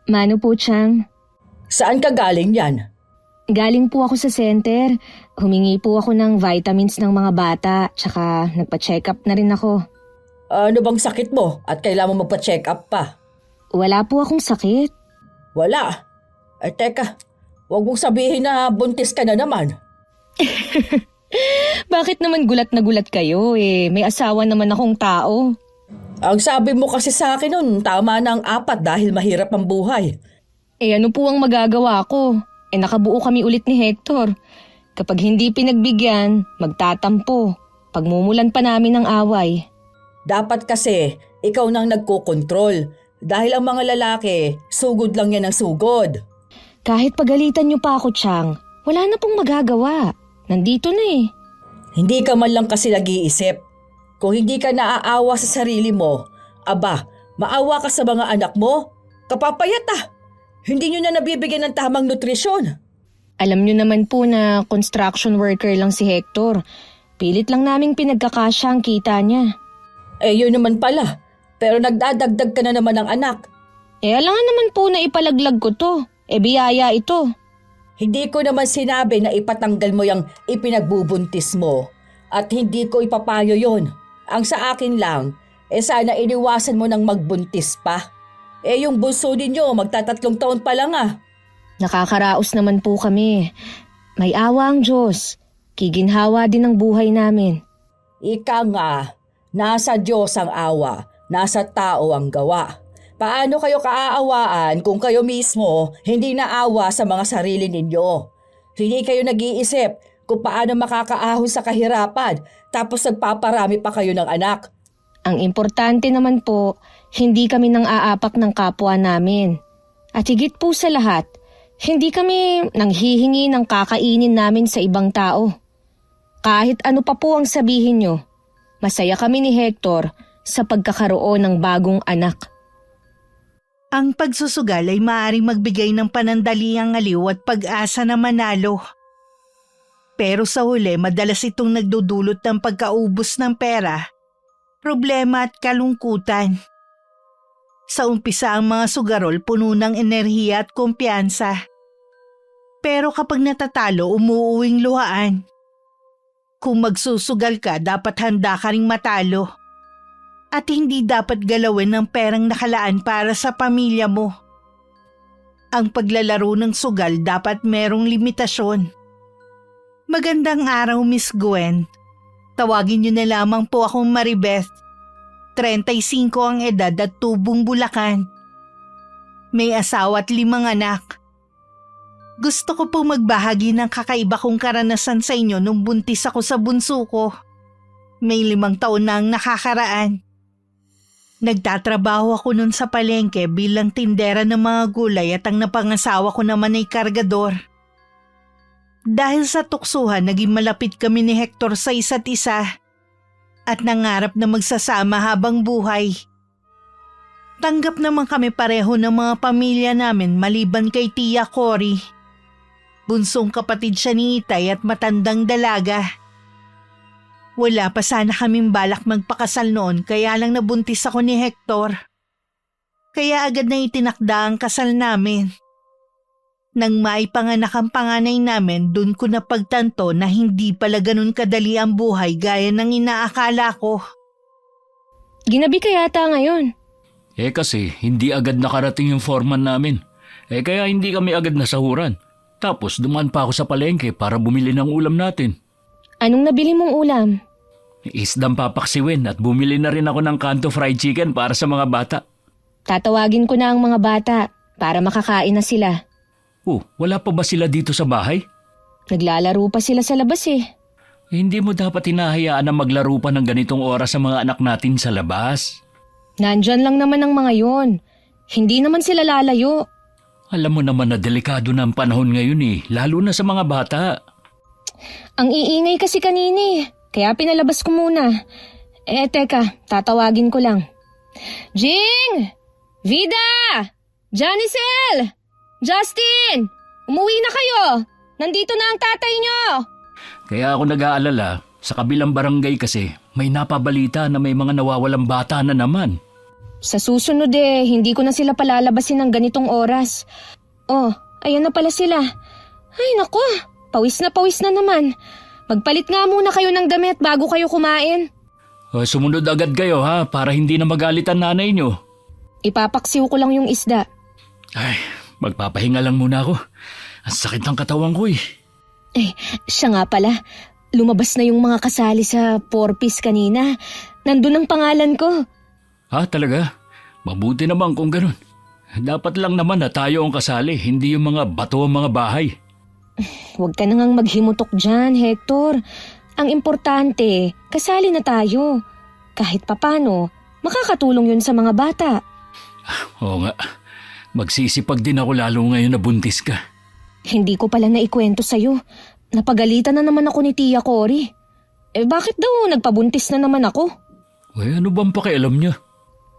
Mano po, Chang? Saan ka galing yan? Galing po ako sa center. Humingi po ako ng vitamins ng mga bata, tsaka nagpa-check up na rin ako. Ano bang sakit mo at kailangan mo magpa-check up pa? Wala po akong sakit. Wala. Ay teka, huwag mong sabihin na buntis ka na naman. Bakit naman gulat na gulat kayo may asawa naman akong tao. Ang sabi mo kasi sa akin nun, tama na ang 4 dahil mahirap ang buhay. Ano po ang magagawa ko? Nakabuo kami ulit ni Hector. Kapag hindi pinagbigyan, magtatampo. Pagmumulan pa namin ng away. Dapat kasi, ikaw nang nagkokontrol. Dahil ang mga lalaki, sugod lang yan ang sugod. Kahit pagalitan niyo pa ako, Chang, wala na pong magagawa. Nandito na eh. Hindi ka man lang kasi nag-iisip. Kung hindi ka naaawa sa sarili mo, aba, maawa ka sa mga anak mo? Kapapayat ah! Hindi nyo na nabibigyan ng tamang nutrisyon. Alam niyo naman po na construction worker lang si Hector. Pilit lang naming pinagkakasya ang kita niya. Yun naman pala. Pero nagdadagdag ka na naman ng anak. Alangan naman po na ipalaglag ko to. Biyaya ito. Hindi ko naman sinabi na ipatanggal mo yung ipinagbubuntis mo. At hindi ko ipapayo yon. Ang sa akin lang, sana iniwasan mo nang magbuntis pa. Yung bunso ninyo, magta3 taon pa lang ah. Nakakaraos naman po kami. May awa ang Diyos. Kiginhawa din ang buhay namin. Ika nga, nasa Diyos ang awa, nasa tao ang gawa. Paano kayo kaaawaan kung kayo mismo hindi naawa sa mga sarili ninyo? Hindi kayo nag-iisip kung paano makakaahon sa kahirapan tapos nagpaparami pa kayo ng anak. Ang importante naman po, hindi kami nang aapak ng kapwa namin. At higit po sa lahat, hindi kami nanghihingi ng kakainin namin sa ibang tao. Kahit ano pa po ang sabihin nyo, masaya kami ni Hector sa pagkakaroon ng bagong anak. Ang pagsusugal ay maaaring magbigay ng panandaliang aliw at pag-asa na manalo. Pero sa huli, madalas itong nagdudulot ng pagkaubos ng pera, problema at kalungkutan. Sa umpisa ang mga sugarol puno ng enerhiya at kumpiyansa. Pero kapag natatalo, umuuwing luhaan. Kung magsusugal ka, dapat handa ka ring matalo. At hindi dapat galawin ng perang nakalaan para sa pamilya mo. Ang paglalaro ng sugal dapat merong limitasyon. Magandang araw, Miss Gwen. Tawagin niyo na lamang po akong Maribeth. 35 ang edad at tubong Bulacan. May asawa at 5 anak. Gusto ko po magbahagi ng kakaiba kong karanasan sa inyo nung buntis ako sa bunso ko. May 5 taon na ang nakakaraan. Nagtatrabaho ako nun sa palengke bilang tindera ng mga gulay at ang napangasawa ko naman ay kargador. Dahil sa tuksuhan, naging malapit kami ni Hector sa isa't isa at nangarap na magsasama habang buhay. Tanggap naman kami pareho ng mga pamilya namin maliban kay Tia Cory. Bunsong kapatid siya ni Itay at matandang dalaga. Wala pa sana kaming balak magpakasal noon kaya lang nabuntis ako ni Hector. Kaya agad na itinakda ang kasal namin. Nang maipanganak ang panganay namin, dun ko napagtanto na hindi pala ganun kadali ang buhay gaya ng inaakala ko. Ginabi ka yata ngayon. Kasi hindi agad nakarating yung foreman namin. Kaya hindi kami agad nasahuran. Tapos dumaan pa ako sa palengke para bumili ng ulam natin. Anong nabili mong ulam? Isdang papaksiwin at bumili na rin ako ng kanto fried chicken para sa mga bata. Tatawagin ko na ang mga bata para makakain na sila. Wala pa ba sila dito sa bahay? Naglalaro pa sila sa labas Hindi mo dapat hinahayaan na maglaro pa ng ganitong oras sa mga anak natin sa labas. Nandyan lang naman ang mga yon. Hindi naman sila lalayo. Alam mo naman na delikado na ang panahon ngayon lalo na sa mga bata. Ang iingay kasi kanini, kaya pinalabas ko muna. Teka, tatawagin ko lang. Jing! Vida! Janicel! Justin! Umuwi na kayo! Nandito na ang tatay nyo! Kaya ako nag-aalala, sa kabilang barangay kasi may napabalita na may mga nawawalang bata na naman. Sa susunod hindi ko na sila palalabasin ng ganitong oras. Oh, ayan na pala sila. Ay nako, pawis na naman. Magpalit nga muna kayo ng damit bago kayo kumain. Sumunod agad kayo ha, para hindi na magalit ang nanay nyo. Ipapaksiw ko lang yung isda. Ay, magpapahinga lang muna ako. Ang sakit ng katawan ko eh. Siya nga pala. Lumabas na yung mga kasali sa 4-piece kanina. Nandun ang pangalan ko. Ha, talaga? Mabuti naman kung ganun. Dapat lang naman na tayo ang kasali, hindi yung mga bato ang mga bahay. Huwag ka na ngang maghimutok dyan, Hector. Ang importante, kasali na tayo. Kahit papano, makakatulong yun sa mga bata. Oo nga, magsisipag din ako lalo ngayon na buntis ka. Hindi ko pala naikwento sa'yo. Napagalitan na naman ako ni Tia Cory. Bakit daw nagpabuntis na naman ako? Ano bang pakialam niya?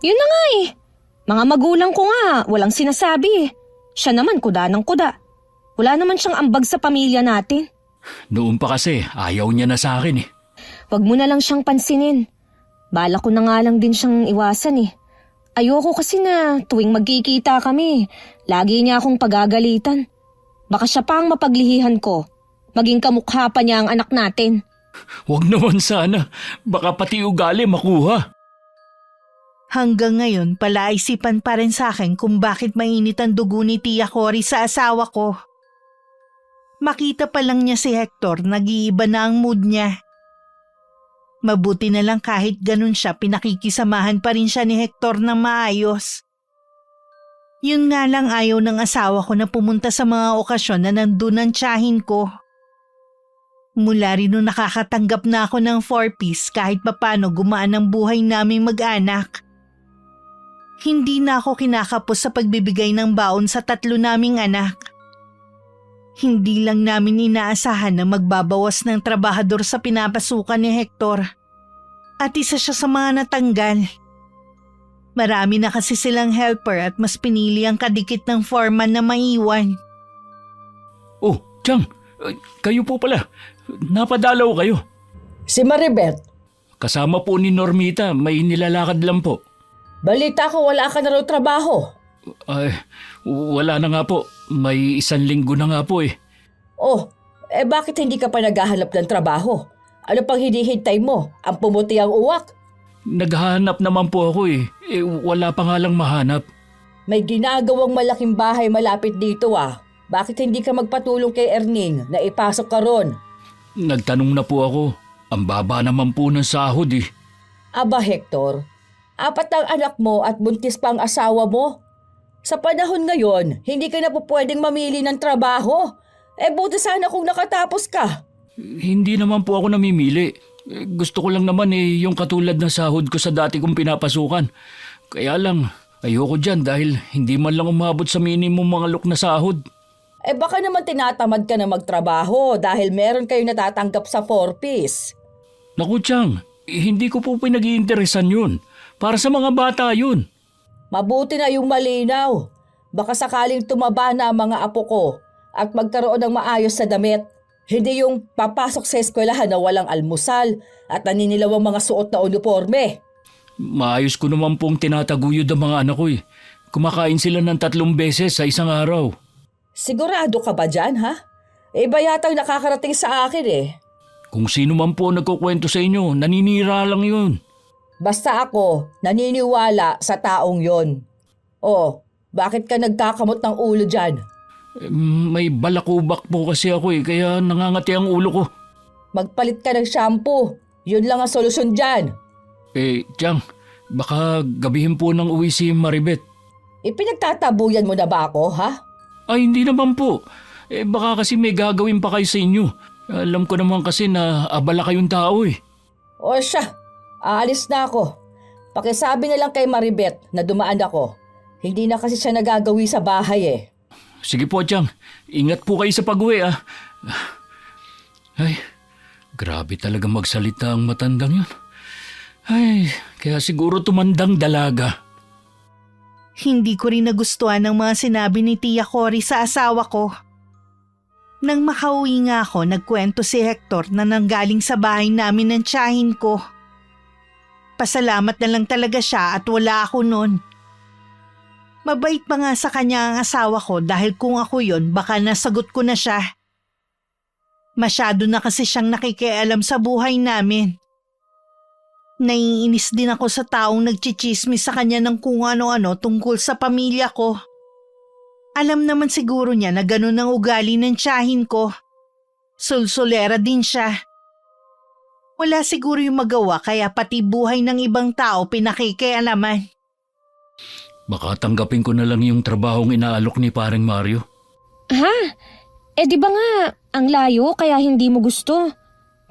Yun na nga Mga magulang ko nga, walang sinasabi Siya naman kuda ng kuda. Wala naman siyang ambag sa pamilya natin. Noon pa kasi, ayaw niya na sa akin eh. Wag mo na lang siyang pansinin. Bala ko na nga lang din siyang iwasan Ayoko kasi na tuwing magkikita kami, lagi niya akong pagagalitan. Baka siya pa ang mapaglihihan ko. Maging kamukha pa niya ang anak natin. Huwag naman sana, baka pati ugali makuha. Hanggang ngayon, palaisipan pa rin sa akin kung bakit mainit ang dugo ni Tia Cory sa asawa ko. Makita pa lang niya si Hector, nag-iiba na ang mood niya. Mabuti na lang kahit ganun siya, pinakikisamahan pa rin siya ni Hector ng maayos. Yun nga lang ayaw ng asawa ko na pumunta sa mga okasyon na nandun ang tiyahin ko. Mula rin nung nakakatanggap na ako ng 4-piece kahit papano gumaan ang buhay naming mag-anak. Hindi na ako kinakapos sa pagbibigay ng baon sa 3 naming anak. Hindi lang namin inaasahan na magbabawas ng trabahador sa pinapasukan ni Hector. At isa siya sa mga natanggal. Marami na kasi silang helper at mas pinili ang kadikit ng foreman na maiwan. Oh, Chang, kayo po pala. Napadalaw kayo. Si Maribeth, Kasama po ni Normita, may nilalakad lang po. balita ko wala ka na raw trabaho. Ay, wala na nga po. May 1 linggo na nga po eh. Oh, bakit hindi ka pa naghahanap ng trabaho? Ano pang hinihintay mo? Ang pumuti ang uwak? Naghahanap naman po ako eh. Wala pa nga lang mahanap. May ginagawang malaking bahay malapit dito Bakit hindi ka magpatulong kay Erning na ipasok ka ron? Nagtanong na po ako. Ang baba naman po ng sahod eh. Aba Hector, 4 ang anak mo at buntis pa ang asawa mo. Sa panahon ngayon, hindi ka na po pwedeng mamili ng trabaho. Buti sana kung nakatapos ka. Hindi naman po ako namimili. Gusto ko lang naman yung katulad ng sahod ko sa dati kong pinapasukan. Kaya lang, ayoko dyan dahil hindi man lang umabot sa minimum mga na sahod. Baka naman tinatamad ka na magtrabaho dahil meron kayo natatanggap sa 4-piece. Naku Chang, hindi ko po pinag-iinteresan yun. Para sa mga bata yun. Mabuti na yung malinaw. Baka sakaling tumaba na ang mga apo ko at magkaroon ng maayos sa damit. Hindi yung papasok sa eskwelahan na walang almusal at naninilaw ang mga suot na uniforme. Maayos ko naman pong tinataguyod ang mga anak ko eh. Kumakain sila ng 3 beses sa isang araw. Sigurado ka ba dyan, ha? Iba yata ang nakakarating sa akin Kung sino man po nagkukwento sa inyo, naninira lang yun. Basta ako, naniniwala sa taong yon. Bakit ka nagkakamot ng ulo dyan? May balakubak po kasi ako kaya nangangati ang ulo ko. Magpalit ka ng shampoo. Yun lang ang solusyon dyan. Chang, baka gabihin po nang uwi si Maribeth. Ipinagtatabuyan mo na ba ako, ha? Ay, hindi naman po. Baka kasi may gagawin pa kayo sa inyo. Alam ko naman kasi na abala kayong tao O siya, aalis na ako. Pakisabi na lang kay Maribeth na dumaan ako. Hindi na kasi siya nagagawi sa bahay Sige po, Chang. Ingat po kayo sa pag-uwi Ay, grabe talaga magsalita ang matandang yun. Ay, kaya siguro tumandang dalaga. Hindi ko rin nagustuhan ang mga sinabi ni Tia Cory sa asawa ko. Nang makauwi nga ako, nagkwento si Hector na nanggaling sa bahay namin ng tiyahin ko. nagpasalamat na lang talaga siya at wala ako nun. Mabait pa nga sa kanya ang asawa ko dahil kung ako yon baka nasagot ko na siya. Masyado na kasi siyang nakikialam sa buhay namin. Naiinis din ako sa taong nagchichismis sa kanya ng kung ano-ano tungkol sa pamilya ko. Alam naman siguro niya na ganun ang ugali ng tiyahin ko. Sulsulera din siya. Wala siguro yung magawa kaya pati buhay ng ibang tao pinakikialaman. Baka tanggapin ko na lang yung trabahong inaalok ni paring Mario. Ha? Di ba nga, ang layo kaya hindi mo gusto.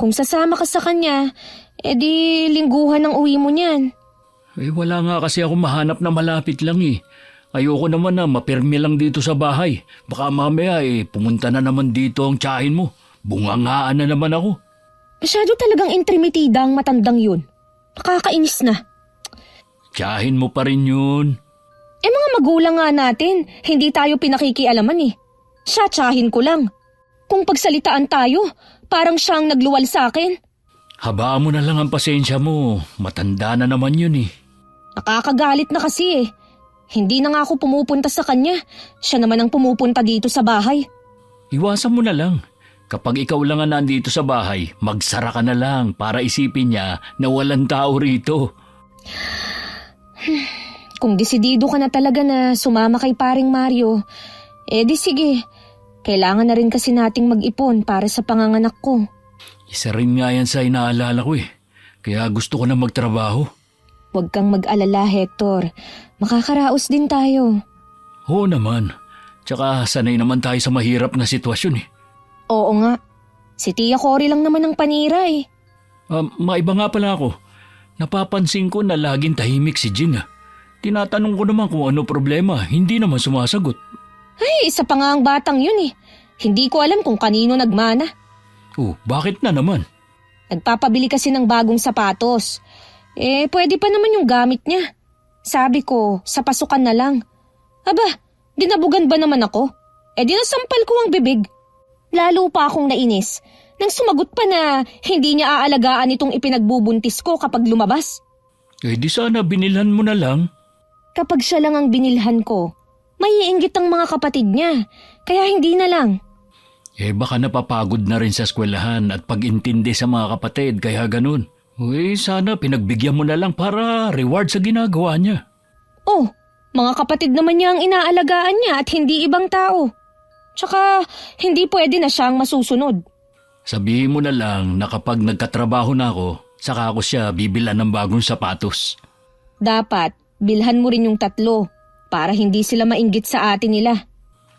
Kung sasama ka sa kanya, di lingguhan ang uwi mo niyan. Wala nga kasi ako mahanap na malapit lang eh. Ayoko naman na mapirmi lang dito sa bahay. Baka mamaya pumunta na naman dito ang tiyahin mo. Bungangaan na naman ako. Masyado talagang intrimitida ang matandang yun. Nakakainis na. Tiyahin mo pa rin yun. Mga magulang nga natin, hindi tayo pinakikialaman eh. Siya tiyahin ko lang. Kung pagsalitaan tayo, parang siyang nagluwal sa akin. Habaan mo na lang ang pasensya mo. Matanda na naman yun eh. Nakakagalit na kasi eh. Hindi na nga ako pumupunta sa kanya. Siya naman ang pumupunta dito sa bahay. Iwasan mo na lang. Kapag ikaw lang ang nandito sa bahay, magsara ka na lang para isipin niya na walang tao rito. Kung desidido ka na talaga na sumama kay paring Mario, di sige. Kailangan na rin kasi nating mag-ipon para sa panganganak ko. Isa rin nga yan sa inaalala ko eh. Kaya gusto ko na magtrabaho. Huwag kang mag-alala, Hector. Makakaraos din tayo. Oo naman. Tsaka sanay naman tayo sa mahirap na sitwasyon eh. Oo nga. Si Tia Cory lang naman ang panira eh. Maiba nga pala ako. Napapansin ko na laging tahimik si Jing ah. Tinatanong ko naman kung ano problema, hindi naman sumasagot. Ay, isa pa nga ang batang yun eh. Hindi ko alam kung kanino nagmana. Bakit na naman? Nagpapabili kasi ng bagong sapatos. Pwede pa naman yung gamit niya. Sabi ko, sa pasukan na lang. Aba, dinabugan ba naman ako? Di nasampal ko ang bibig. Lalo pa akong nainis nang sumagot pa na hindi niya aalagaan itong ipinagbubuntis ko kapag lumabas. Di sana binilhan mo na lang. Kapag siya lang ang binilhan ko, maiinggit ang mga kapatid niya, kaya hindi na lang. Baka napapagod na rin sa eskwelahan at pag-intindi sa mga kapatid kaya ganun. Sana pinagbigyan mo na lang para reward sa ginagawa niya. Mga kapatid naman niya ang inaalagaan niya at hindi ibang tao. Tsaka hindi pwede na siyang masusunod. Sabihin mo na lang na kapag nagkatrabaho na ako, saka ako siya bibilan ng bagong sapatos. Dapat bilhan mo rin yung 3 para hindi sila mainggit sa atin nila.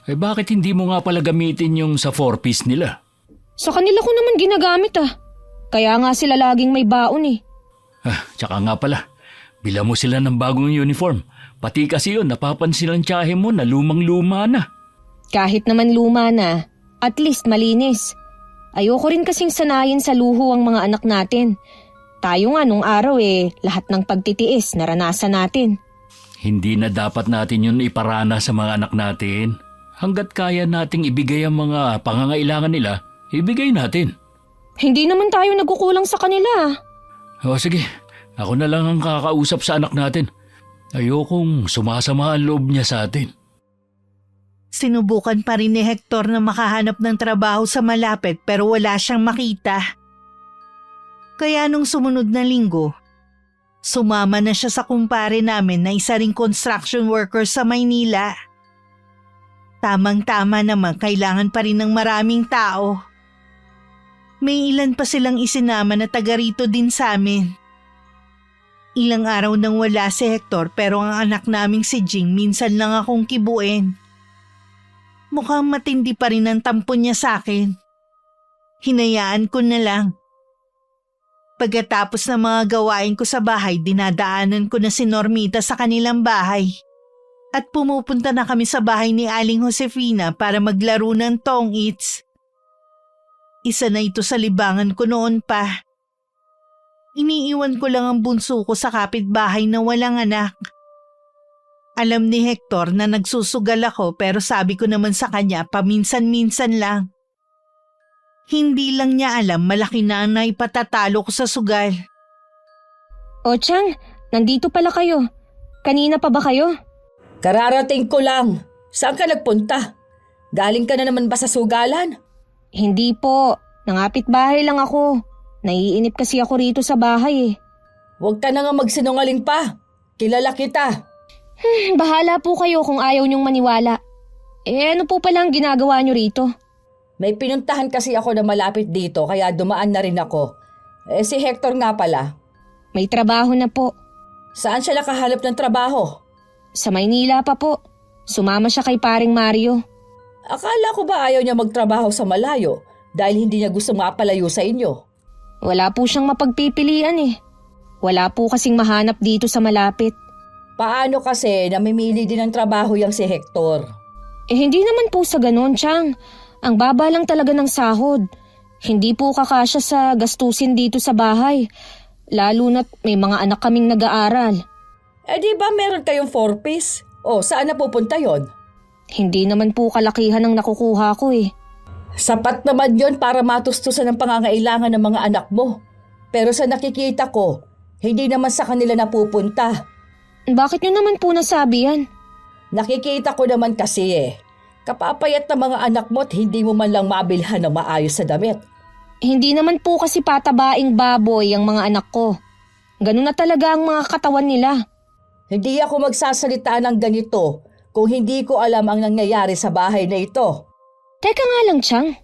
Bakit hindi mo nga pala gamitin yung sa 4-piece nila? Sa kanila ko naman ginagamit Kaya nga sila laging may baon eh. Tsaka nga pala, bilan mo sila ng bagong uniform. Pati kasi yun, napapansin ang tiyahe mo na lumang-luma na. Kahit naman luma na, at least malinis. Ayoko rin kasing sanayin sa luho ang mga anak natin. Tayo nga nung araw lahat ng pagtitiis naranasan natin. Hindi na dapat natin yun iparana sa mga anak natin. Hanggat kaya nating ibigay ang mga pangangailangan nila, ibigay natin. Hindi naman tayo nagkukulang sa kanila. Sige, ako na lang ang kakausap sa anak natin. Ayokong sumasama ang loob niya sa atin. Sinubukan pa rin ni Hector na makahanap ng trabaho sa malapit pero wala siyang makita. Kaya nung sumunod na linggo, sumama na siya sa kumpare namin na isa ring construction worker sa Maynila. Tamang-tama naman kailangan pa rin ng maraming tao. May ilan pa silang isinama na taga rito din sa amin. Ilang araw nang wala si Hector pero ang anak naming si Jing minsan lang akong kibuin. Mukhang matindi pa rin ang tampo niya sa akin. Hinayaan ko na lang. Pagkatapos ng mga gawain ko sa bahay, dinadaanan ko na si Normita sa kanilang bahay. At pumupunta na kami sa bahay ni Aling Josefina para maglaro ng tong-its. Isa na ito sa libangan ko noon pa. Iniiwan ko lang ang bunso ko sa kapitbahay na walang anak. Alam ni Hector na nagsusugal ako pero sabi ko naman sa kanya paminsan-minsan lang. Hindi lang niya alam malaki na ang naipatatalo ko sa sugal. O Chang, nandito pala kayo. Kanina pa ba kayo? Kararating ko lang. Saan ka nagpunta? Galing ka na naman ba sa sugalan? Hindi po. Nangapit bahay lang ako. Naiinip kasi ako rito sa bahay eh. Huwag ka na nga magsinungaling pa. Kilala kita. Bahala po kayo kung ayaw niyong maniwala. Ano po pala ang ginagawa niyo rito? May pinuntahan kasi ako na malapit dito kaya dumaan na rin ako. Si Hector nga pala. May trabaho na po. Saan siya nakahanap ng trabaho? Sa Maynila pa po. Sumama siya kay paring Mario. Akala ko ba ayaw niya magtrabaho sa malayo dahil hindi niya gusto mapalayo sa inyo? Wala po siyang mapagpipilian eh. Wala po kasing mahanap dito sa malapit. Paano kasi namimili din ng trabaho yang si Hector? Hindi naman po sa ganon, Chang. Ang baba lang talaga ng sahod. Hindi po kakasya sa gastusin dito sa bahay. Lalo na't may mga anak kaming nag-aaral. Di ba meron kayong 4-piece? O saan na pupunta yon? Hindi naman po kalakihan ang nakukuha ko eh. Sapat naman yon para matustusan ang pangangailangan ng mga anak mo. Pero sa nakikita ko, hindi naman sa kanila napupunta. Bakit nyo naman po nasabi yan? Nakikita ko naman kasi kapapayat na mga anak mo at hindi mo man lang mabilhan ng maayos sa damit. Hindi naman po kasi patabaing baboy ang mga anak ko. Ganun na talaga ang mga katawan nila. Hindi ako magsasalita ng ganito kung hindi ko alam ang nangyayari sa bahay na ito. Teka nga lang, Chang.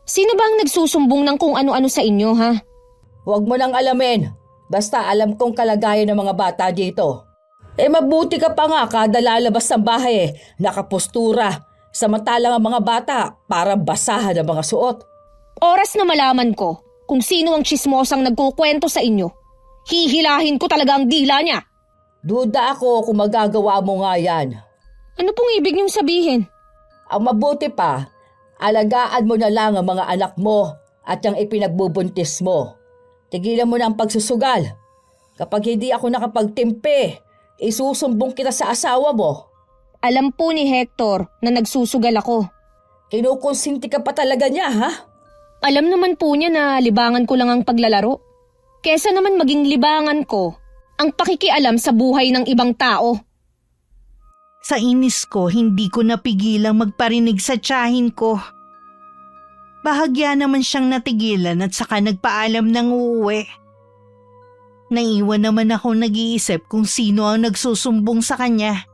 Sino ba ang nagsusumbong ng kung ano-ano sa inyo, ha? Huwag mo nang alamin. Basta alam kong kalagayan ng mga bata dito. Mabuti ka pa nga kada lalabas ng bahay nakapostura. Samantalang ang mga bata para basahan ang mga suot. Oras na malaman ko kung sino ang tsismosang nagkukwento sa inyo. Hihilahin ko talaga ang dila niya. Duda ako kung magagawa mo nga yan. Ano pong ibig niyong sabihin? Ang mabuti pa, alagaan mo na lang ang mga anak mo at yung ipinagbubuntis mo. Tigilan mo na ang pagsusugal. Kapag hindi ako nakapagtimpe, isusumbong kita sa asawa mo. Alam po ni Hector na nagsusugal ako. Kinukonsinti ka pa talaga niya, ha? Alam naman po niya na libangan ko lang ang paglalaro. Kesa naman maging libangan ko ang pakikialam sa buhay ng ibang tao. Sa inis ko, hindi ko napigilang magparinig sa tiyahin ko. Bahagya naman siyang natigilan at saka nagpaalam ng uuwi. Naiwan naman ako nag-iisip kung sino ang nagsusumbong sa kanya.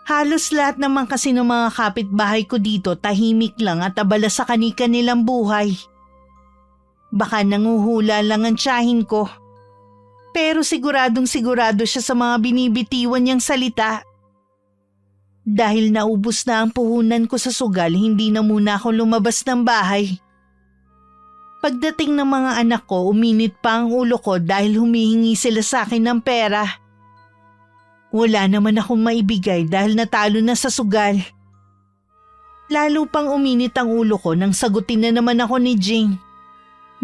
Halos lahat naman kasi ng mga kapitbahay ko dito tahimik lang at abala sa kani-kanilang buhay. Baka nanguhula lang ang tiyahin ko. Pero siguradong sigurado siya sa mga binibitiwan niyang salita. Dahil naubos na ang puhunan ko sa sugal, hindi na muna ako lumabas ng bahay. Pagdating ng mga anak ko, uminit pa ang ulo ko dahil humihingi sila sa akin ng pera. Wala naman akong maibigay dahil natalo na sa sugal. Lalo pang uminit ang ulo ko nang sagutin na naman ako ni Jing.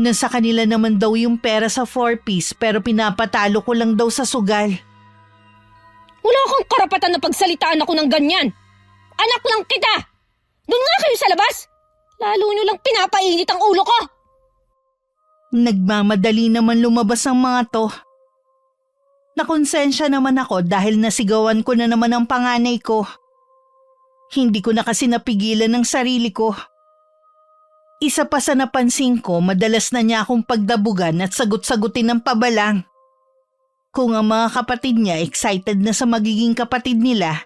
Nasa kanila naman daw yung pera sa 4-piece pero pinapatalo ko lang daw sa sugal. Wala kang karapatan na pagsalitaan ako ng ganyan. Anak lang kita. Doon nga kayo sa labas. Lalo nyo lang pinapainit ang ulo ko. Nagmamadali naman lumabas ang mga to. Nakonsensya naman ako dahil nasigawan ko na naman ang panganay ko. Hindi ko na kasi napigilan ng sarili ko. Isa pa sa napansin ko, madalas na niya akong pagdabugan at sagot-sagutin ng pabalang. Kung ang mga kapatid niya excited na sa magiging kapatid nila,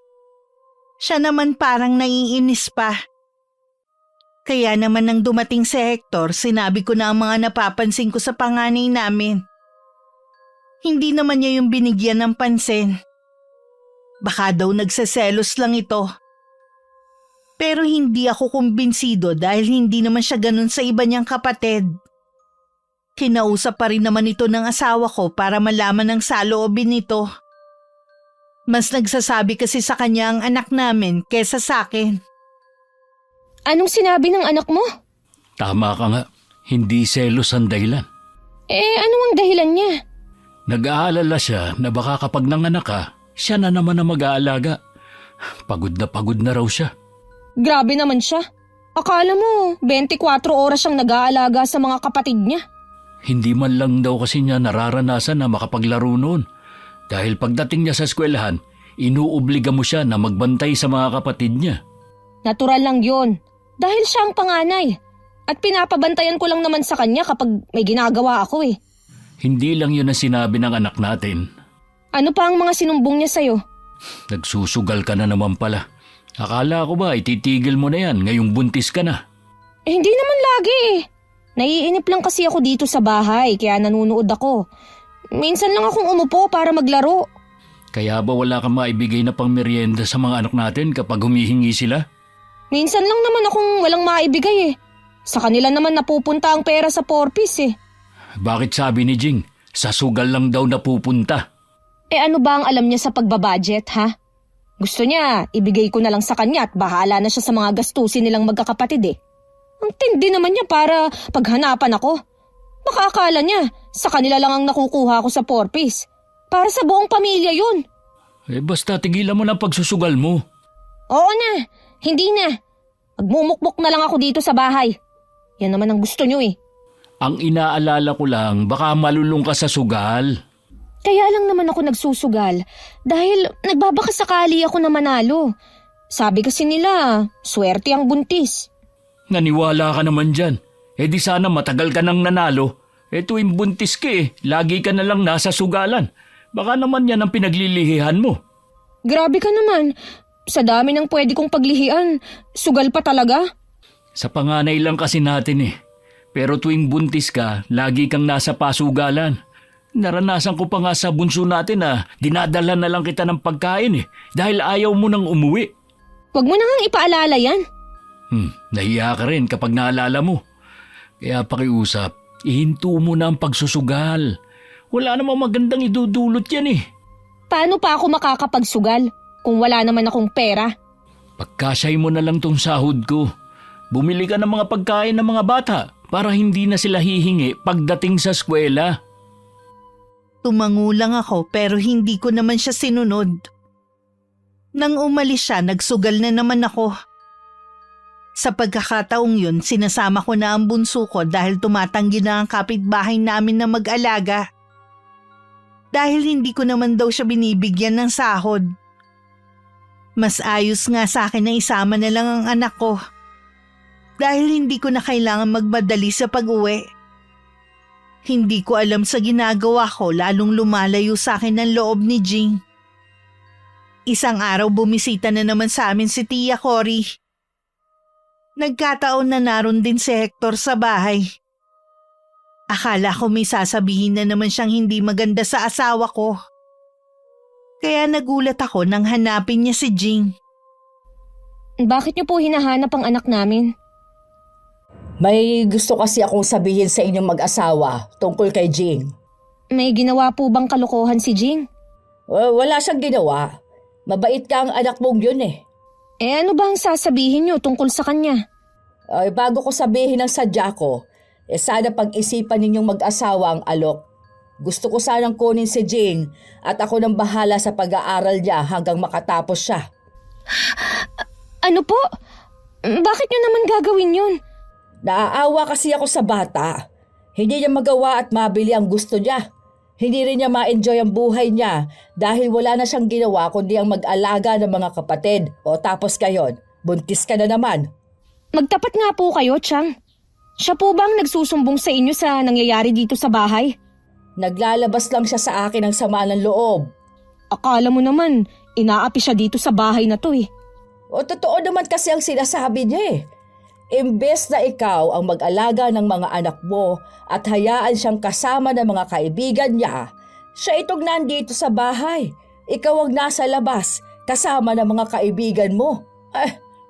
siya naman parang naiinis pa. Kaya naman nang dumating si Hector, sinabi ko na ang mga napapansin ko sa panganay namin. Hindi naman niya yung binigyan ng pansin. Baka daw nagseselos lang ito. Pero hindi ako kumbinsido dahil hindi naman siya ganun sa iba niyang kapatid. Kinausap pa rin naman ito ng asawa ko para malaman ang saloobin nito. Mas nagsasabi kasi sa kanya ang anak namin kesa sa akin. Anong sinabi ng anak mo? Tama ka nga, hindi selos ang dahilan. Ano ang dahilan niya? Nag-aalala siya na baka kapag nanganak ka, siya na naman ang mag-aalaga. Pagod na raw siya. Grabe naman siya. Akala mo, 24 oras siyang nag-aalaga sa mga kapatid niya. Hindi man lang daw kasi niya nararanasan na makapaglaro noon. Dahil pagdating niya sa eskwelahan, inuobliga mo siya na magbantay sa mga kapatid niya. Natural lang yun. Dahil siya ang panganay. At pinapabantayan ko lang naman sa kanya kapag may ginagawa ako eh. Hindi lang yun ang sinabi ng anak natin. Ano pa ang mga sinumbong niya sa'yo? Nagsusugal ka na naman pala. Akala ko ba ititigil mo na yan ngayong buntis ka na? Hindi naman lagi eh. Naiinip lang kasi ako dito sa bahay kaya nanunood ako. Minsan lang akong umupo para maglaro. Kaya ba wala kang maibigay na pang merienda sa mga anak natin kapag humihingi sila? Minsan lang naman akong walang maibigay eh. Sa kanila naman napupunta ang pera sa porpis eh. Bakit sabi ni Jing, sa sugal lang daw napupunta? Ano ba ang alam niya sa pagbabudget ha? Gusto niya, ibigay ko na lang sa kanya at bahala na siya sa mga gastusin nilang magkakapatid eh. Ang tindi naman niya para paghanapan ako. Baka akala niya, sa kanila lang ang nakukuha ko sa porpis. Para sa buong pamilya yun. Basta tigilan mo na pagsusugal mo. Oo na, hindi na. Magmumukmuk na lang ako dito sa bahay. Yan naman ang gusto niyo eh. Ang inaalala ko lang, baka malulung ka sa sugal. Kaya lang naman ako nagsusugal dahil nagbabakasakali ako na manalo. Sabi kasi nila, swerte ang buntis. Naniwala ka naman dyan. Di sana matagal ka nang nanalo. Tuwing buntis ka lagi ka na lang nasa sugalan. Baka naman yan ang pinaglilihihan mo. Grabe ka naman. Sa dami ng pwede kong paglihian, sugal pa talaga. Sa panganay lang kasi natin Pero tuwing buntis ka, lagi kang nasa pasugalan. Naranasan ko pa nga sa bunso natin na dinadala na lang kita ng pagkain dahil ayaw mo nang umuwi. Huwag mo na ngang ipaalala yan. Nahiya ka rin kapag naalala mo. Kaya pakiusap, ihinto mo na ang pagsusugal. Wala namang magandang idudulot yan Paano pa ako makakapagsugal kung wala naman akong pera? Pagkasyay mo na lang tong sahod ko. Bumili ka ng mga pagkain ng mga bata para hindi na sila hihingi pagdating sa eskwela. Tumangulang ako pero hindi ko naman siya sinunod. Nang umalis siya, nagsugal na naman ako. Sa pagkakataong yun, sinasama ko na ang bunso ko dahil tumatanggi na ang kapitbahay namin na mag-alaga. Dahil hindi ko naman daw siya binibigyan ng sahod. Mas ayos nga sa akin na isama na lang ang anak ko. Dahil hindi ko na kailangan magmadali sa pag-uwi. Hindi ko alam sa ginagawa ko lalong lumalayo sa akin ang loob ni Jing. Isang araw bumisita na naman sa amin si Tia Cory. Nagkataon na naroon din si Hector sa bahay. Akala ko may sasabihin na naman siyang hindi maganda sa asawa ko. Kaya nagulat ako nang hanapin niya si Jing. Bakit niyo po hinahanap ang anak namin? May gusto kasi akong sabihin sa inyong mag-asawa tungkol kay Jing. May ginawa po bang kalokohan si Jing? Wala siyang ginawa. Mabait ka ang anak mong yun Ano ba ang sasabihin niyo tungkol sa kanya? Bago ko sabihin ang sadya ko, sana pag-isipan ninyong mag-asawa ang alok. Gusto ko sanang kunin si Jing at ako nang bahala sa pag-aaral niya hanggang makatapos siya. Ano po? Bakit niyo naman gagawin yun? Naaawa kasi ako sa bata. Hindi niya magawa at mabili ang gusto niya. Hindi rin niya ma-enjoy ang buhay niya dahil wala na siyang ginawa kundi ang mag-alaga ng mga kapatid. O tapos ngayon, buntis ka na naman. Magtapat nga po kayo, Chang. Siya po bang nagsusumbong sa inyo sa nangyayari dito sa bahay? Naglalabas lang siya sa akin ng sama ng loob. Akala mo naman, inaapi siya dito sa bahay na to O totoo naman kasi ang sinasabi niya Imbes na ikaw ang mag-alaga ng mga anak mo at hayaan siyang kasama ng mga kaibigan niya, siya itong nandito sa bahay. Ikaw ang nasa labas, kasama ng mga kaibigan mo.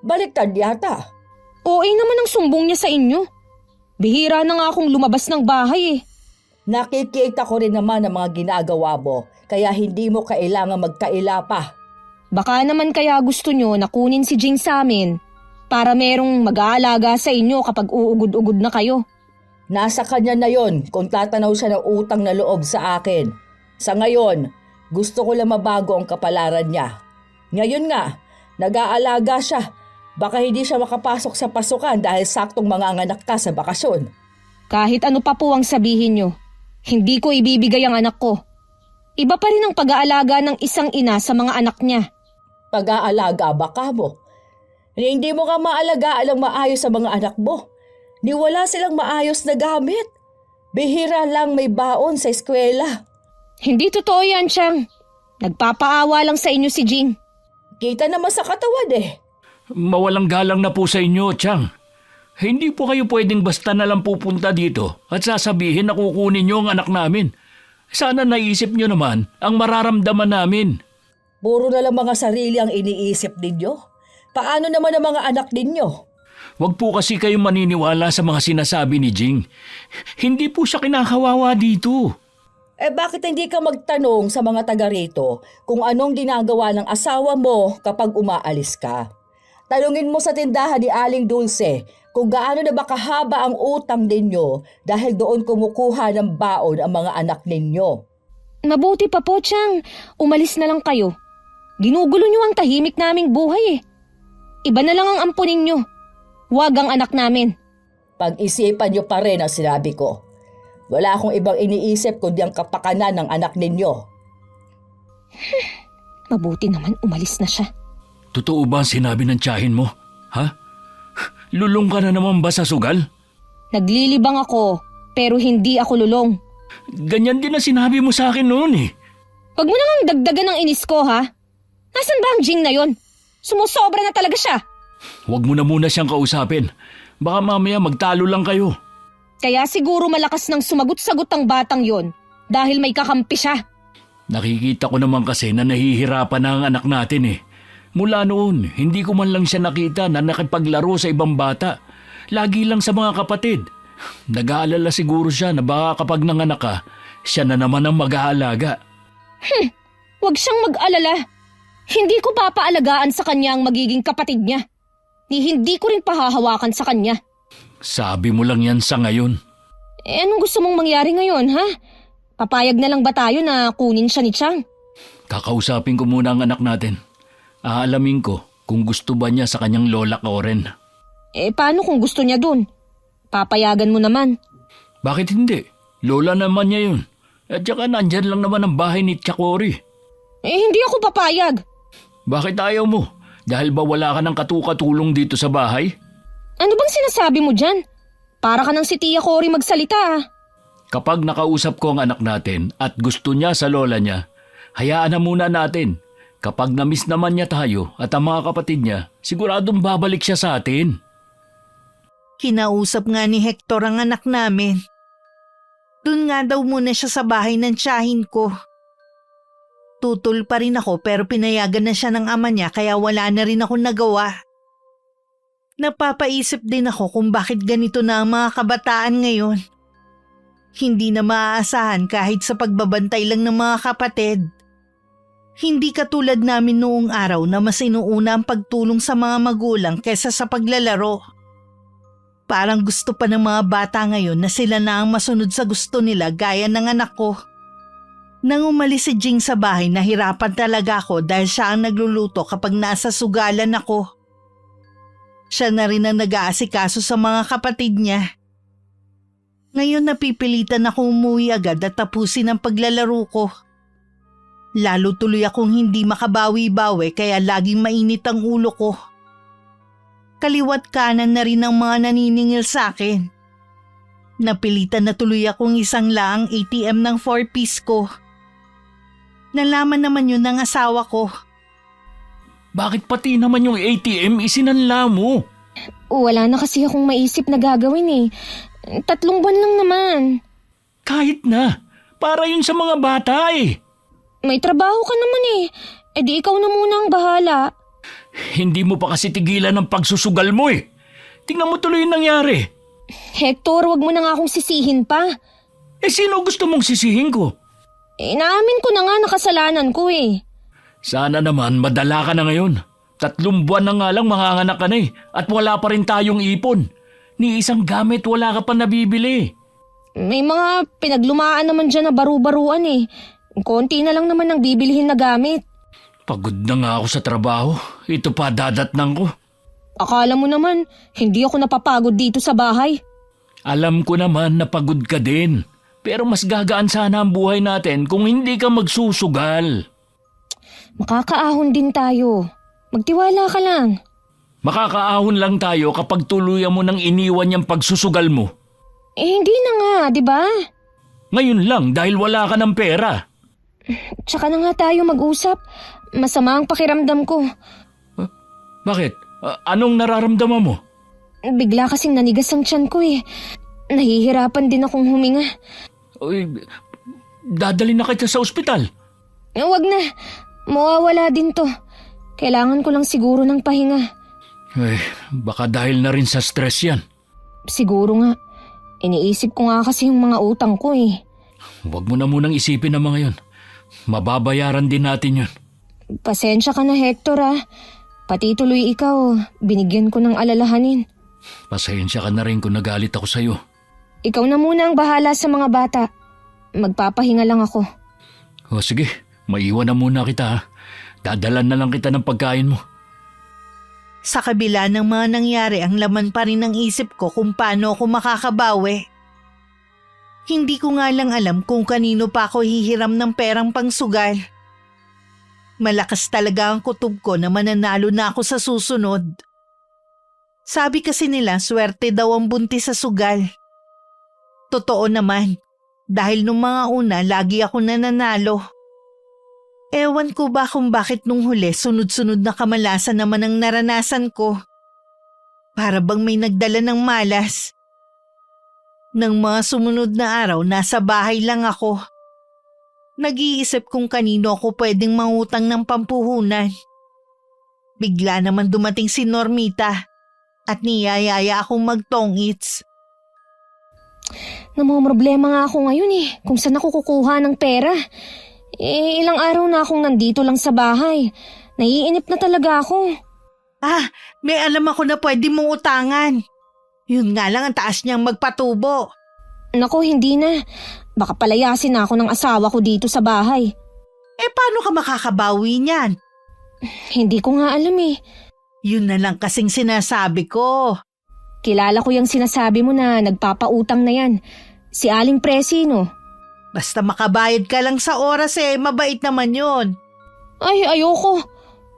Baliktad yata. OA naman ang sumbong niya sa inyo. Bihira na nga akong lumabas ng bahay Nakikita ko rin naman ang mga ginagawa mo, kaya hindi mo kailangan magkaila pa. Baka naman kaya gusto nyo na kunin si Jing sa amin para merong mag-aalaga sa inyo kapag uugod-ugod na kayo. Nasa kanya na yon kung tatanaw siya ng utang na loob sa akin. Sa ngayon, gusto ko lang mabago ang kapalaran niya. Ngayon nga, nag-aalaga siya. Baka hindi siya makapasok sa pasukan dahil saktong manganganak ka sa bakasyon. Kahit ano pa po ang sabihin nyo, hindi ko ibibigay ang anak ko. Iba pa rin ang pag-aalaga ng isang ina sa mga anak niya. Pag-aalaga ba ka mo? Hindi mo ka maalagaan ang maayos sa mga anak mo. Ni wala silang maayos na gamit. Bihira lang may baon sa eskwela. Hindi totoo yan, Chang. Nagpapaawa lang sa inyo si Jing. Kita naman sa katawan eh. Mawalang galang na po sa inyo, Chang. Hindi po kayo pwedeng basta na lang pupunta dito at sasabihin na kukunin niyo ang anak namin. Sana naisip niyo naman ang mararamdaman namin. Puro na lang mga sarili ang iniisip ninyo. Paano naman ang mga anak ninyo? Huwag po kasi kayong maniniwala sa mga sinasabi ni Jing. Hindi po siya kinakawawa dito. Bakit hindi ka magtanong sa mga taga rito kung anong ginagawa ng asawa mo kapag umaalis ka? Tanungin mo sa tindahan ni Aling Dulce kung gaano na ba kahaba ang utang ninyo dahil doon kumukuha ng baon ang mga anak ninyo. Mabuti pa po, Chang. Umalis na lang kayo. Ginugulo niyo ang tahimik naming buhay eh. Iba na lang ang ampunin niyo. Huwag ang anak namin. Pag-isipan niyo pa rin ang sinabi ko. Wala akong ibang iniisip kundi ang kapakanan ng anak ninyo. Mabuti naman umalis na siya. Totoo ba ang sinabi ng tiyahin mo? Ha? Lulong ka na naman ba sa sugal? Naglilibang ako, pero hindi ako lulong. Ganyan din ang sinabi mo sa akin noon eh. Huwag mo namang dagdagan ng inis ko, ha? Nasaan ba ang Jing na yon? Sumusobra na talaga siya. Huwag mo na muna siyang kausapin. Baka mamaya magtalo lang kayo. Kaya siguro malakas nang sumagot-sagot ang batang yon dahil may kakampi siya. Nakikita ko naman kasi na nahihirapan na ang anak natin eh. Mula noon, hindi ko man lang siya nakita na nakipaglaro sa ibang bata. Lagi lang sa mga kapatid. Nag-aalala siguro siya na baka kapag nanganak ka, siya na naman ang mag-aalaga. Huwag siyang mag-alala. Hindi ko papaalagaan sa kanya ang magiging kapatid niya. Ni hindi ko rin pahahawakan sa kanya. Sabi mo lang yan sa ngayon. Anong gusto mong mangyari ngayon, ha? Papayag na lang ba tayo na kunin siya ni Chang? Kakausapin ko muna ang anak natin. Aalamin ko kung gusto ba niya sa kanyang lola Karen. Paano kung gusto niya dun? Papayagan mo naman. Bakit hindi? Lola naman niya yun. At saka nandyan lang naman ang bahay ni Chakori. Hindi ako papayag. Bakit ayaw mo? Dahil ba wala ka ng katukatulong dito sa bahay? Ano bang sinasabi mo dyan? Para ka ng si Tia Cory magsalita, ah. Kapag nakausap ko ang anak natin at gusto niya sa lola niya, hayaan na muna natin. Kapag na-miss naman niya tayo at ang mga kapatid niya, siguradong babalik siya sa atin. Kinausap nga ni Hector ang anak namin. Doon nga daw muna siya sa bahay ng tiyahin ko. Tutol pa rin ako pero pinayagan na siya ng ama niya kaya wala na rin ako nagawa. Napapaisip din ako kung bakit ganito na ang mga kabataan ngayon. Hindi na maaasahan kahit sa pagbabantay lang ng mga kapatid. Hindi katulad namin noong araw na mas inuuna ang pagtulong sa mga magulang kesa sa paglalaro. Parang gusto pa ng mga bata ngayon na sila na ang masunod sa gusto nila gaya ng anak ko. Nang umalis si Jing sa bahay, nahirapan talaga ako dahil siya ang nagluluto kapag nasa sugalan ako. Siya na rin ang nag-aasikaso sa mga kapatid niya. Ngayon napipilitan ako umuwi agad at tapusin ang paglalaro ko. Lalo tuloy akong hindi makabawi-bawi kaya laging mainit ang ulo ko. Kaliwat kanan na rin ang mga naniningil sa akin. Napilitan na tuloy akong isang laang ATM ng 4-piece ko. Nalaman naman yun ng asawa ko. Bakit pati naman yung ATM isinanla mo? Wala na kasi akong maisip na gagawin eh. 3 buwan lang naman. Kahit na. Para yun sa mga bata eh. May trabaho ka naman eh. Di ikaw na muna ang bahala. Hindi mo pa kasi tigilan ng pagsusugal mo eh. Tingnan mo tuloy yung nangyari. Hector, wag mo na nga akong sisihin pa. Sino gusto mong sisihin ko? Naamin ko na nga nakasalanan ko eh. Sana naman madala ka na ngayon. 3 buwan na nga lang manganganak ka na eh. At wala pa rin tayong ipon. Ni isang gamit wala ka pa nabibili. May mga pinaglumaan naman dyan na baru-baruan eh. Konti na lang naman ang bibilihin na gamit. Pagod na nga ako sa trabaho. Ito pa dadatnang ko. Akala mo naman, hindi ako napapagod dito sa bahay. Alam ko naman na pagod ka din. Pero mas gagaan sana ang buhay natin kung hindi ka magsusugal. Makakaahon din tayo. Magtiwala ka lang. Makakaahon lang tayo kapag tuluyan mo nang iniwan yung pagsusugal mo. Hindi na nga, di ba? Ngayon lang dahil wala ka ng pera. Tsaka na nga tayo mag-usap. Masama ang pakiramdam ko. Bakit? Anong nararamdaman mo? Bigla kasing nanigas ang tiyan ko eh. Nahihirapan din akong huminga. Uy, dadali na kita sa ospital. Wag na. Mawawala din to. Kailangan ko lang siguro ng pahinga. Baka dahil na rin sa stress yan. Siguro nga. Iniisip ko nga kasi yung mga utang ko eh. Huwag mo na munang isipin ang mga yun. Mababayaran din natin yun. Pasensya ka na Hector ah. Pati tuloy ikaw, binigyan ko ng alalahanin. Pasensya ka na rin kung nagalit ako sa'yo. Ikaw na muna ang bahala sa mga bata. Magpapahinga lang ako. O sige, maiwan na muna kita ha. Dadalan na lang kita ng pagkain mo. Sa kabila ng mga nangyari, ang laman pa rin ng isip ko kung paano ako makakabawi. Hindi ko nga lang alam kung kanino pa ako hihiram ng perang pangsugal. Malakas talaga ang kutob ko na mananalo na ako sa susunod. Sabi kasi nila swerte daw ang buntis sa sugal. Totoo naman, dahil nung mga una lagi ako nananalo. Ewan ko ba kung bakit nung huli sunod-sunod na kamalasan naman ang naranasan ko. Para bang may nagdala ng malas. Nang mga sumunod na araw, nasa bahay lang ako. Nag-iisip kung kanino ako pwedeng mangutang ng pampuhunan. Bigla naman dumating si Normita at niyayaya akong mag-tong-its. Namomroblema nga ako ngayon eh, kung saan ako kukuha ng pera. Ilang araw na akong nandito lang sa bahay. Naiinip na talaga ako. May alam ako na pwede mong utangan. Yun nga lang ang taas niyang magpatubo. Naku, hindi na. Baka palayasin na ako ng asawa ko dito sa bahay. Paano ka makakabawi niyan? Hindi ko nga alam eh. Yun na lang kasing sinasabi ko. Kilala ko yung sinasabi mo na nagpapautang na yan. Si Aling Presi, no? Basta makabayad ka lang sa oras mabait naman yun. Ay, ayoko.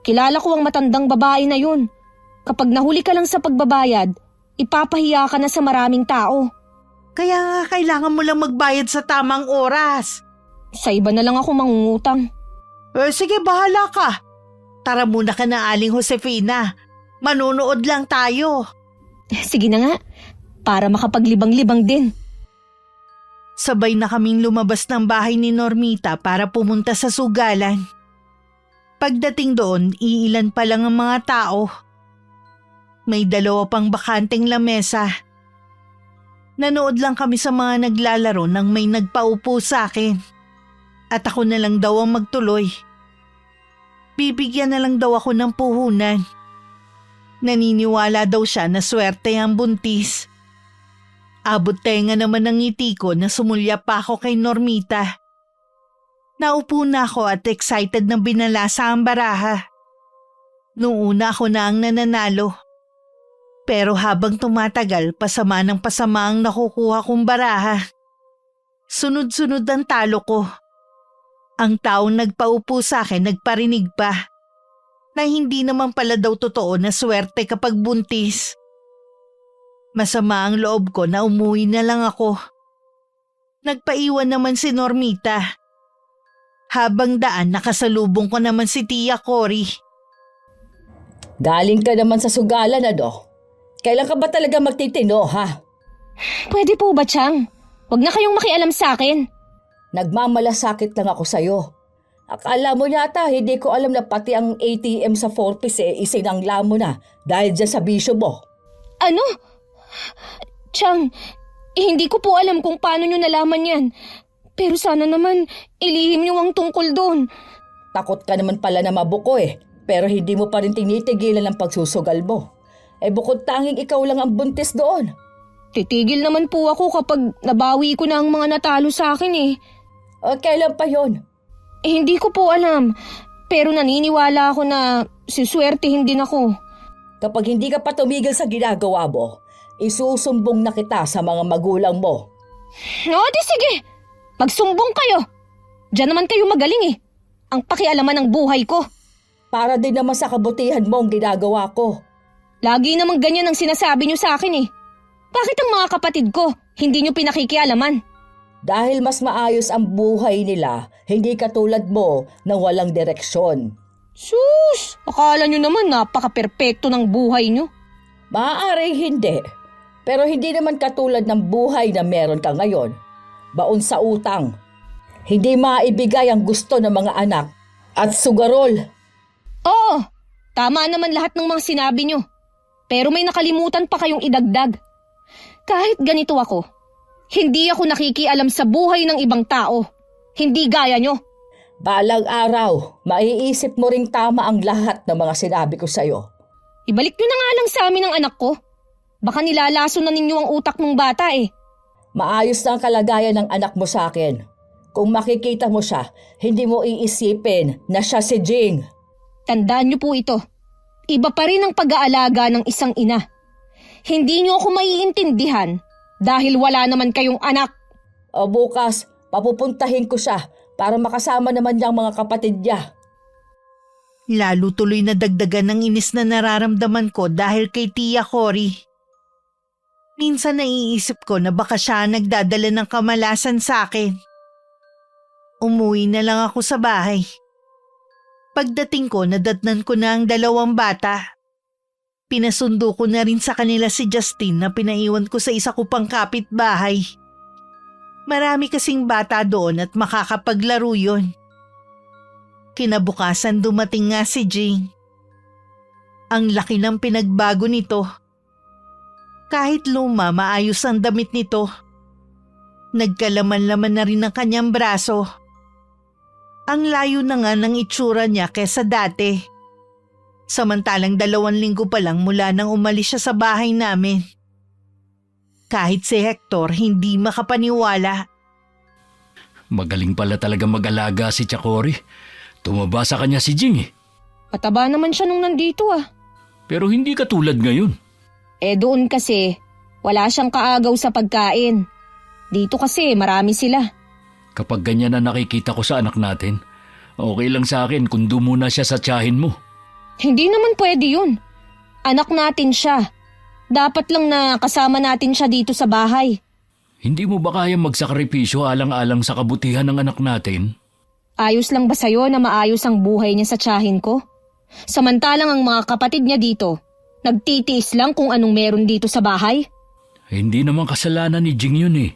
Kilala ko ang matandang babae na yun. Kapag nahuli ka lang sa pagbabayad, ipapahiya ka na sa maraming tao. Kaya nga kailangan mo lang magbayad sa tamang oras. Sa iba na lang ako mangungutang. Sige, bahala ka. Tara muna ka na, Aling Josefina. Manunood lang tayo. Sige na nga, para makapaglibang-libang din. Sabay na kaming lumabas ng bahay ni Normita para pumunta sa sugalan. Pagdating doon, iilan pa lang ang mga tao. May 2 pang bakanteng lamesa. Nanood lang kami sa mga naglalaro nang may nagpaupo sa akin. At ako na lang daw ang magtuloy. Bibigyan na lang daw ako ng puhunan. Naniniwala daw siya na swerte ang buntis. Abot tenga naman ng ngiti ko na sumulya pa ako kay Normita. Naupo na ako at excited na binalasa ang baraha. Noong una ako na ang nananalo. Pero habang tumatagal, pasama ng pasama ang nakukuha kong baraha. Sunod-sunod ang talo ko. Ang taong nagpaupo sa akin nagparinig pa na hindi naman pala daw totoo na swerte kapag buntis. Masama ang loob ko na umuwi na lang ako. Nagpaiwan naman si Normita. Habang daan, nakasalubong ko naman si Tia Cory. Galing ka naman sa sugalan, ano? Kailan ka ba talaga magtitino, ha? Pwede po ba, Chang? Huwag na kayong makialam sa akin. Nagmamalasakit lang ako sa'yo. Akala mo yata, hindi ko alam na pati ang ATM sa 4-piece isinangla mo na dahil dyan sa bisyo mo. Ano? Chang, hindi ko po alam kung paano nyo nalaman yan. Pero sana naman, ilihim nyo ang tungkol doon. Takot ka naman pala na mabuko pero hindi mo pa rin tinitigilan ang pagsusugal mo. Bukod tanging ikaw lang ang buntis doon. Titigil naman po ako kapag nabawi ko na ang mga natalo sa akin . Kailan pa yon? Hindi ko po alam. Pero naniniwala ako na siswertihin din ako. Kapag hindi ka pa tumigil sa ginagawa mo, isusumbong na kita sa mga magulang mo. O di sige, magsumbong kayo. Diyan naman kayo magaling eh. Ang pakialaman ng buhay ko. Para din naman sa kabutihan mo ang ginagawa ko. Lagi namang ganyan ang sinasabi niyo sa akin eh. Bakit ang mga kapatid ko hindi niyo pinakikialaman? Dahil mas maayos ang buhay nila, hindi katulad mo na walang direksyon. Sus, akala niyo naman napaka-perpekto ng buhay niyo. Maaaring hindi, pero hindi naman katulad ng buhay na meron ka ngayon. Baon sa utang. Hindi maibigay ang gusto ng mga anak at sugarol. Oo, tama naman lahat ng mga sinabi niyo. Pero may nakalimutan pa kayong idagdag. Kahit ganito ako, hindi ako nakikialam sa buhay ng ibang tao. Hindi gaya niyo. Balang araw, maiisip mo ring tama ang lahat ng mga sinabi ko sa'yo. Ibalik niyo na nga lang sa amin ang anak ko. Baka nilalaso na ninyo ang utak ng bata eh. Maayos na ang kalagayan ng anak mo sa akin. Kung makikita mo siya, hindi mo iisipin na siya si Jing. Tandaan niyo po ito. Iba pa rin ang pag-aalaga ng isang ina. Hindi niyo ako maiintindihan dahil wala naman kayong anak. O bukas, papupuntahin ko siya para makasama naman niyang mga kapatid niya. Lalo tuloy na dagdagan ng inis na nararamdaman ko dahil kay Tia Cory. Minsan naiisip ko na baka siya nagdadala ng kamalasan sa akin. Umuwi na lang ako sa bahay. Pagdating ko, nadatnan ko na ang 2 bata. Pinasundo ko na rin sa kanila si Justin na pinaiwan ko sa isa ko pang kapitbahay. Marami kasing bata doon at makakapaglaro yun. Kinabukasan dumating nga si Jing. Ang laki ng pinagbago nito. Kahit luma, maayos ang damit nito. Nagkalaman-laman na rin ang kanyang braso. Ang layo na nga ng itsura niya kesa dati. Samantalang 2 linggo pa lang mula nang umalis siya sa bahay namin. Kahit si Hector hindi makapaniwala. Magaling pala talaga mag-alaga si Chakori. Tumaba sa kanya si Jing eh. Pataba naman siya nung nandito ah. Pero hindi katulad ngayon. Eh doon kasi, wala siyang kaagaw sa pagkain. Dito kasi marami sila. Kapag ganyan na nakikita ko sa anak natin, okay lang sa akin kung doon muna siya sa tiyahin mo. Hindi naman pwede yun. Anak natin siya. Dapat lang na kasama natin siya dito sa bahay. Hindi mo ba kaya magsakripisyo alang-alang sa kabutihan ng anak natin? Ayos lang ba sa'yo na maayos ang buhay niya sa tiyahin ko? Samantalang ang mga kapatid niya dito, nagtitiis lang kung anong meron dito sa bahay? Hindi naman kasalanan ni Jing yun eh.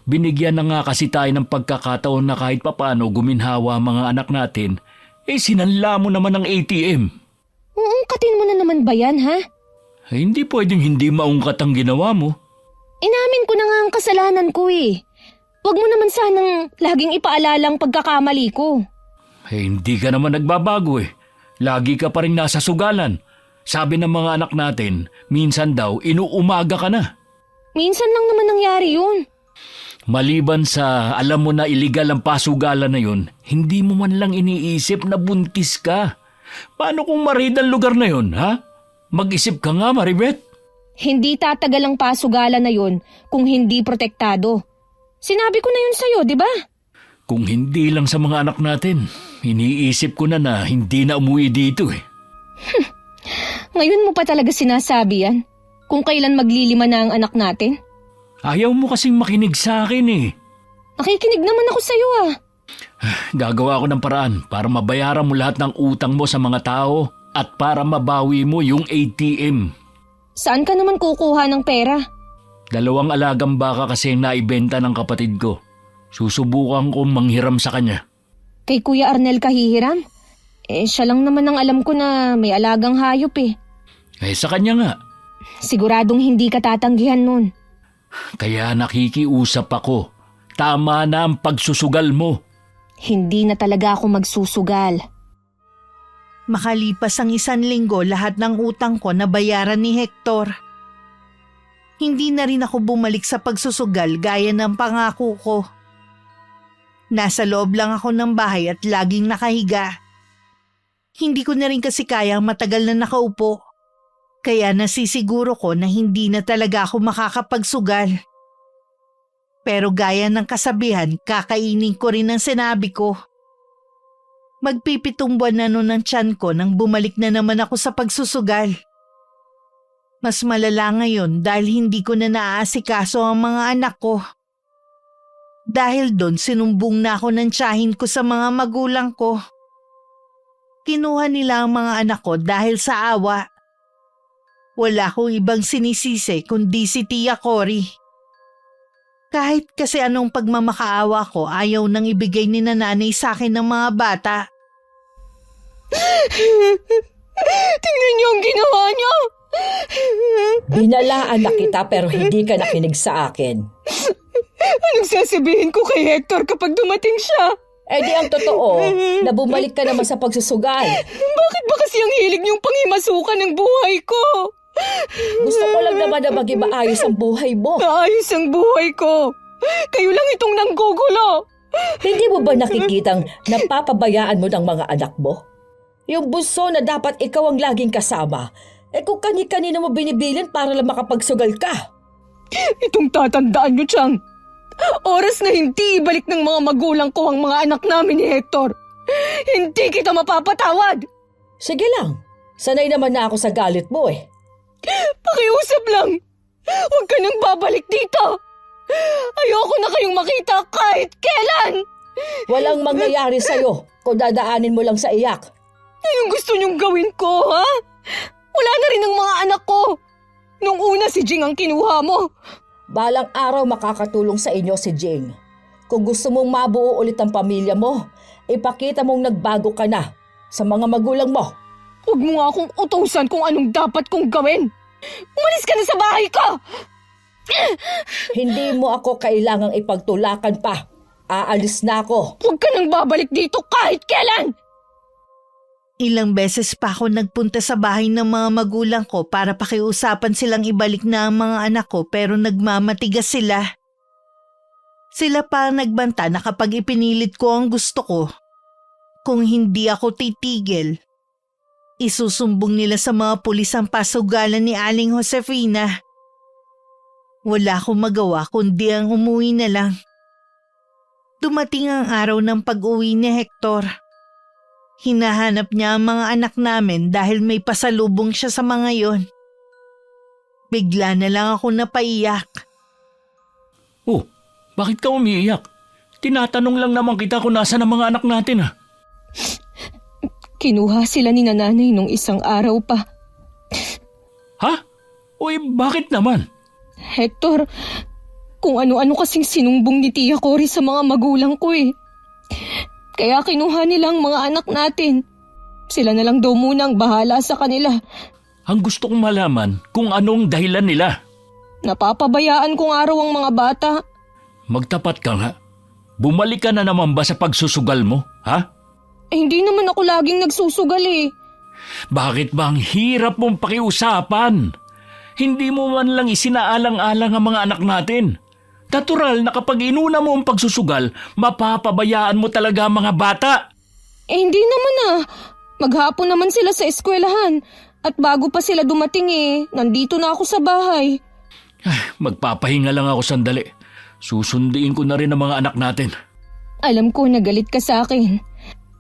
Binigyan na nga kasi tayo ng pagkakataon na kahit papano guminhawa ang mga anak natin, sinanla mo naman ng ATM. Uungkatin mo na naman ba yan, ha? Hindi pwedeng hindi maungkat ang ginawa mo. Inamin ko na nga ang kasalanan ko eh. Huwag mo naman sanang laging ipaalala ang pagkakamali ko. Hindi ka naman nagbabago eh. Lagi ka pa rin nasa sugalan. Sabi ng mga anak natin, minsan daw inuumaga ka na. Minsan lang naman nangyari yun. Maliban sa alam mo na iligal ang pasugalan na yun, hindi mo man lang iniisip na buntis ka. Paano kung marid ang lugar na yun, ha? Mag-isip ka nga, Maribeth. Hindi tatagal ang pasugalan na yun kung hindi protektado. Sinabi ko na yun sa'yo, di ba? Kung hindi lang sa mga anak natin, iniisip ko na hindi na umuwi dito eh. Ngayon mo pa talaga sinasabi yan? Kung kailan maglilima na ang anak natin? Ayaw mo kasing makinig sa akin eh. Nakikinig naman ako sa'yo ah. Gagawa ko ng paraan para mabayaran mo lahat ng utang mo sa mga tao at para mabawi mo yung ATM. Saan ka naman kukuha ng pera? 2 alagang baka kasi naibenta ng kapatid ko. Susubukan kong manghiram sa kanya. Kay Kuya Arnel ka hihiram? Siya lang naman ang alam ko na may alagang hayop eh. Sa kanya nga. Siguradong hindi ka tatanggihan nun. Kaya nakikiusap ako. Tama na ang pagsusugal mo. Hindi na talaga ako magsusugal. Makalipas ang 1 linggo, lahat ng utang ko nabayaran ni Hector. Hindi na rin ako bumalik sa pagsusugal gaya ng pangako ko. Nasa loob lang ako ng bahay at laging nakahiga. Hindi ko na rin kasi kayang matagal na nakaupo. Kaya nasisiguro ko na hindi na talaga ako makakapagsugal. Pero gaya ng kasabihan, kakainin ko rin ang sinabi ko. Magpipitong buwan na nun ang tiyan ko nang bumalik na naman ako sa pagsusugal. Mas malala ngayon dahil hindi ko na naaasikaso ang mga anak ko. Dahil doon sinumbong na ako ng tiyahin ko sa mga magulang ko. Kinuha nila ang mga anak ko dahil sa awa. Wala akong ibang sinisisi kundi si Tia Cory. Kahit kasi anong pagmamakaawa ko, ayaw nang ibigay ni nanay sa akin ng mga bata. Tingnan niyo ang ginawa niyo! Binalaan na kita pero hindi ka nakinig sa akin. Anong sasabihin ko kay Hector kapag dumating siya? Eh di ang totoo na bumalik ka naman sa pagsusugal. Bakit ba kasi ang hilig niyong panghimasukan ng buhay ko? Gusto ko lang naman na maging maayos ang buhay mo. Maayos ang buhay ko. Kayo lang itong nanggugulo. Hindi mo ba nakikitang napapabayaan mo ng mga anak mo? Yung bunso na dapat ikaw ang laging kasama, eh kung kani-kanina mo binibilin para lang makapagsugal ka. Itong tatandaan niyo, Chang. Oras na hindi ibalik ng mga magulang ko ang mga anak namin ni Hector. Hindi kita mapapatawad. Sige lang, sanay naman na ako sa galit mo eh. Pakiusap lang. Huwag ka nang babalik dito. Ayoko na kayong makita kahit kailan. Walang mangyayari sa'yo kung dadaanin mo lang sa iyak. Anong gusto niyong gawin ko, ha? Wala na rin ang mga anak ko. Nung una si Jing ang kinuha mo. Balang araw makakatulong sa inyo si Jing. Kung gusto mong mabuo ulit ang pamilya mo, ipakita mong nagbago ka na sa mga magulang mo. Huwag mo nga akong utusan kung anong dapat kong gawin. Umalis ka na sa bahay ko! Hindi mo ako kailangang ipagtulakan pa. Aalis na ako. Huwag ka nang babalik dito kahit kailan! Ilang beses pa ako nagpunta sa bahay ng mga magulang ko para pakiusapan silang ibalik na ang mga anak ko pero nagmamatigas sila. Sila pa ang nagbanta na kapag ipinilit ko ang gusto ko, kung hindi ako titigil, isusumbong nila sa mga pulis ang pasugalan ni Aling Josefina. Wala akong magawa kundi ang umuwi na lang. Dumating ang araw ng pag-uwi ni Hector. Hinahanap niya ang mga anak namin dahil may pasalubong siya sa mga yon. Bigla na lang ako napaiyak. Oh, bakit ka umiiyak? Tinatanong lang naman kita kung nasa ang mga anak natin ah. Kinuha sila ni nanay nung isang araw pa. Ha? Uy, bakit naman? Hector, kung ano-ano kasing sinumbong ni Tia Cory sa mga magulang ko eh. Kaya kinuha nilang mga anak natin. Sila na lang daw muna ang bahala sa kanila. Ang gusto kong malaman kung anong dahilan nila. Napapabayaan kong araw ang mga bata. Magtapat ka nga. Bumalik ka na naman ba sa pagsusugal mo, ha? Eh, hindi naman ako laging nagsusugal eh. Bakit ba ang hirap mong pakiusapan? Hindi mo man lang isinaalang-alang ang mga anak natin. Natural na kapag inuna mo ang pagsusugal, mapapabayaan mo talaga ang mga bata. Eh, hindi naman ah. Maghapon naman sila sa eskwelahan. At bago pa sila dumating eh, nandito na ako sa bahay. Magpapahinga lang ako sandali. Susundiin ko na rin ang mga anak natin. Alam ko na galit ka sa akin.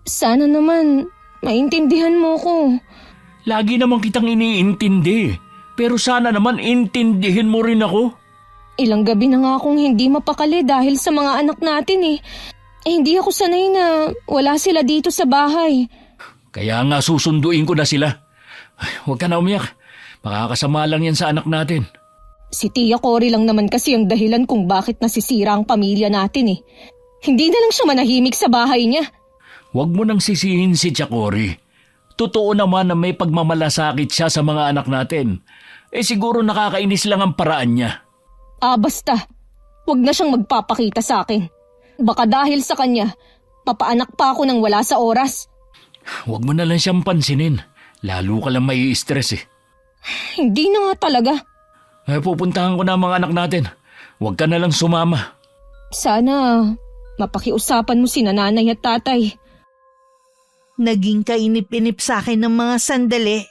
Sana naman maintindihan mo ko. Lagi naman kitang iniintindi. Pero sana naman intindihin mo rin ako. Ilang gabi na nga akong hindi mapakali dahil sa mga anak natin eh. Hindi ako sanay na wala sila dito sa bahay. Kaya nga susunduin ko na sila. Huwag ka na umiyak. Makakasama lang yan sa anak natin. Si Tia Cory lang naman kasi ang dahilan kung bakit nasisira ang pamilya natin eh. Hindi na lang siya manahimik sa bahay niya. Huwag mo nang sisihin si Tia Cory. Totoo naman na may pagmamalasakit siya sa mga anak natin. Siguro nakakainis lang ang paraan niya. Basta. Huwag na siyang magpapakita sa akin. Baka dahil sa kanya, papaanak pa ako nang wala sa oras. Huwag mo na lang siyang pansinin. Lalo ka lang mai-stress eh. Hindi na nga talaga. Pupuntahan ko na ang mga anak natin. Huwag ka na lang sumama. Sana mapakiusapan mo si nanay at tatay. Naging kainip-inip sa akin ng mga sandali.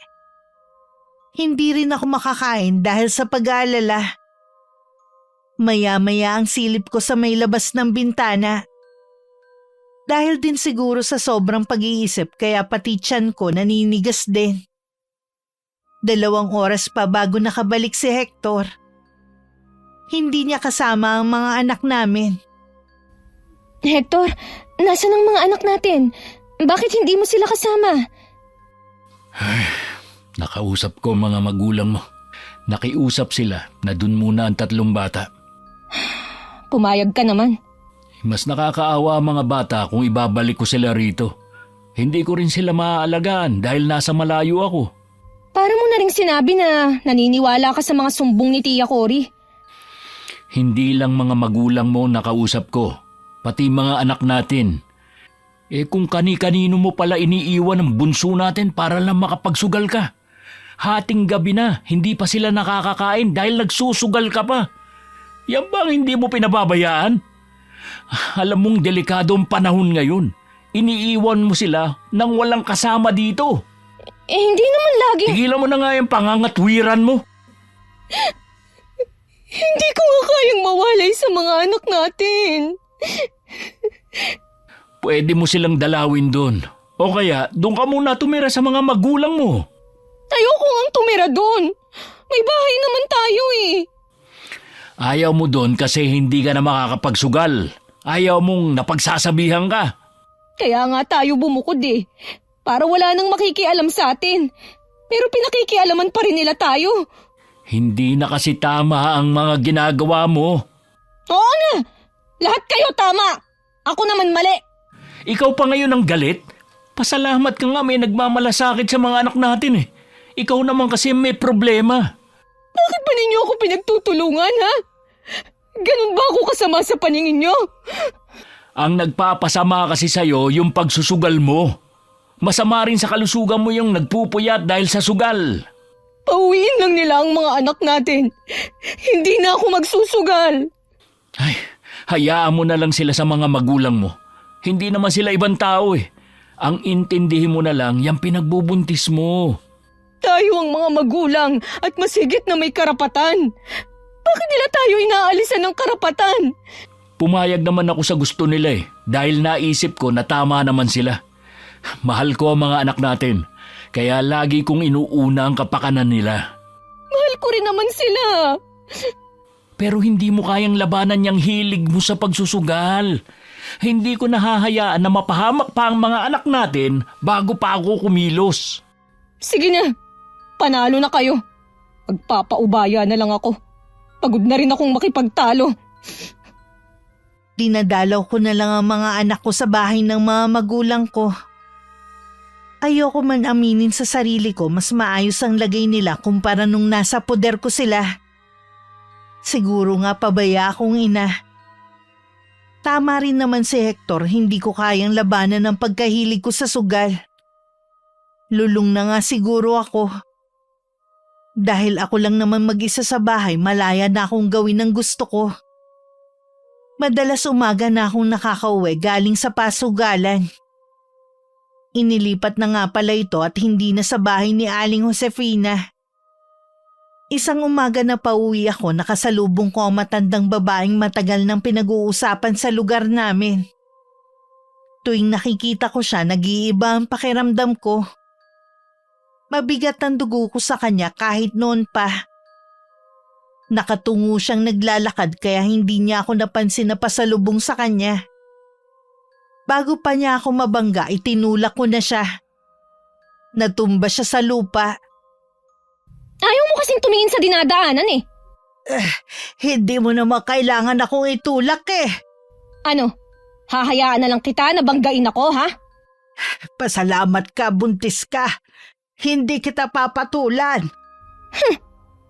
Hindi rin ako makakain dahil sa pag-aalala. Maya-maya ang silip ko sa may labas ng bintana. Dahil din siguro sa sobrang pag-iisip kaya pati tiyan ko naninigas din. 2 oras pa bago nakabalik si Hector. Hindi niya kasama ang mga anak namin. Hector, nasan ang mga anak natin? Bakit hindi mo sila kasama? Nakausap ko mga magulang mo. Nakiusap sila na dun muna ang 3 bata. Pumayag ka naman. Mas nakakaawa ang mga bata kung ibabalik ko sila rito. Hindi ko rin sila maaalagaan dahil nasa malayo ako. Para mo na rin sinabi na naniniwala ka sa mga sumbong ni Tia Cory. Hindi lang mga magulang mo nakausap ko, pati mga anak natin. Kung kani-kanino mo pala iniiwan ang bunso natin para lang makapagsugal ka. Hating gabi na, hindi pa sila nakakakain dahil nagsusugal ka pa. Yan bang hindi mo pinababayaan? Alam mong delikado ang panahon ngayon. Iniiwan mo sila nang walang kasama dito. Hindi naman lagi. Tigilan mo na nga yung pangangatwiran mo. Hindi ko nga kayang mawalay sa mga anak natin. Pwede mo silang dalawin doon. O kaya, doon ka muna tumira sa mga magulang mo. Ayoko nga tumira doon. May bahay naman tayo eh. Ayaw mo doon kasi hindi ka na makakapagsugal. Ayaw mong napagsasabihan ka. Kaya nga tayo bumukod eh. Para wala nang makikialam sa atin. Pero pinakikialaman pa rin nila tayo. Hindi na kasi tama ang mga ginagawa mo. Oo na! Lahat kayo tama! Ako naman mali! Ikaw pa ngayon ang galit? Pasalamat ka nga may nagmamalasakit sa mga anak natin eh. Ikaw naman kasi may problema. Bakit ba ninyo ako pinagtutulungan ha? Ganun ba ako kasama sa paningin nyo? Ang nagpapasama kasi sa'yo yung pagsusugal mo. Masama rin sa kalusugan mo yung nagpupuyat dahil sa sugal. Pauwiin lang nila ang mga anak natin. Hindi na ako magsusugal. Ay, hayaan mo na lang sila sa mga magulang mo. Hindi naman sila ibang tao eh. Ang intindihin mo na lang yung pinagbubuntis mo. Tayo ang mga magulang at masigit na may karapatan. Bakit nila tayo inaalisan ng karapatan? Pumayag naman ako sa gusto nila eh. Dahil naisip ko na tama naman sila. Mahal ko ang mga anak natin. Kaya lagi kong inuuna ang kapakanan nila. Mahal ko rin naman sila. Pero hindi mo kayang labanan yung hilig mo sa pagsusugal. Hindi ko nahahayaan na mapahamak pa ang mga anak natin bago pa ako kumilos. Sige na, panalo na kayo. Magpapaubaya na lang ako. Pagod na rin akong makipagtalo. Dinadalaw ko na lang ang mga anak ko sa bahay ng mga magulang ko. Ayoko man aminin sa sarili ko mas maayos ang lagay nila kumpara nung nasa poder ko sila. Siguro nga pabaya akong ina. Tama rin naman si Hector, hindi ko kayang labanan ang pagkahilig ko sa sugal. Lulong na nga siguro ako. Dahil ako lang naman mag-isa sa bahay, malaya na akong gawin ang gusto ko. Madalas umaga na akong nakakauwi galing sa pasugalan. Inilipat na nga pala ito at hindi na sa bahay ni Aling Josefina. Isang umaga na pauwi ako, nakasalubong ko ang matandang babaeng matagal nang pinag-uusapan sa lugar namin. Tuwing nakikita ko siya, nag-iiba ang pakiramdam ko. Mabigat ang dugo ko sa kanya kahit noon pa. Nakatungo siyang naglalakad kaya hindi niya ako napansin na pasalubong sa kanya. Bago pa niya ako mabangga, itinulak ko na siya. Natumba siya sa lupa. Ayaw mo kasing tumingin sa dinadaanan eh. Hindi mo naman kailangan akong itulak eh. Ano, hahayaan na lang kita na banggain ako ha? Pasalamat ka, buntis ka. Hindi kita papatulan.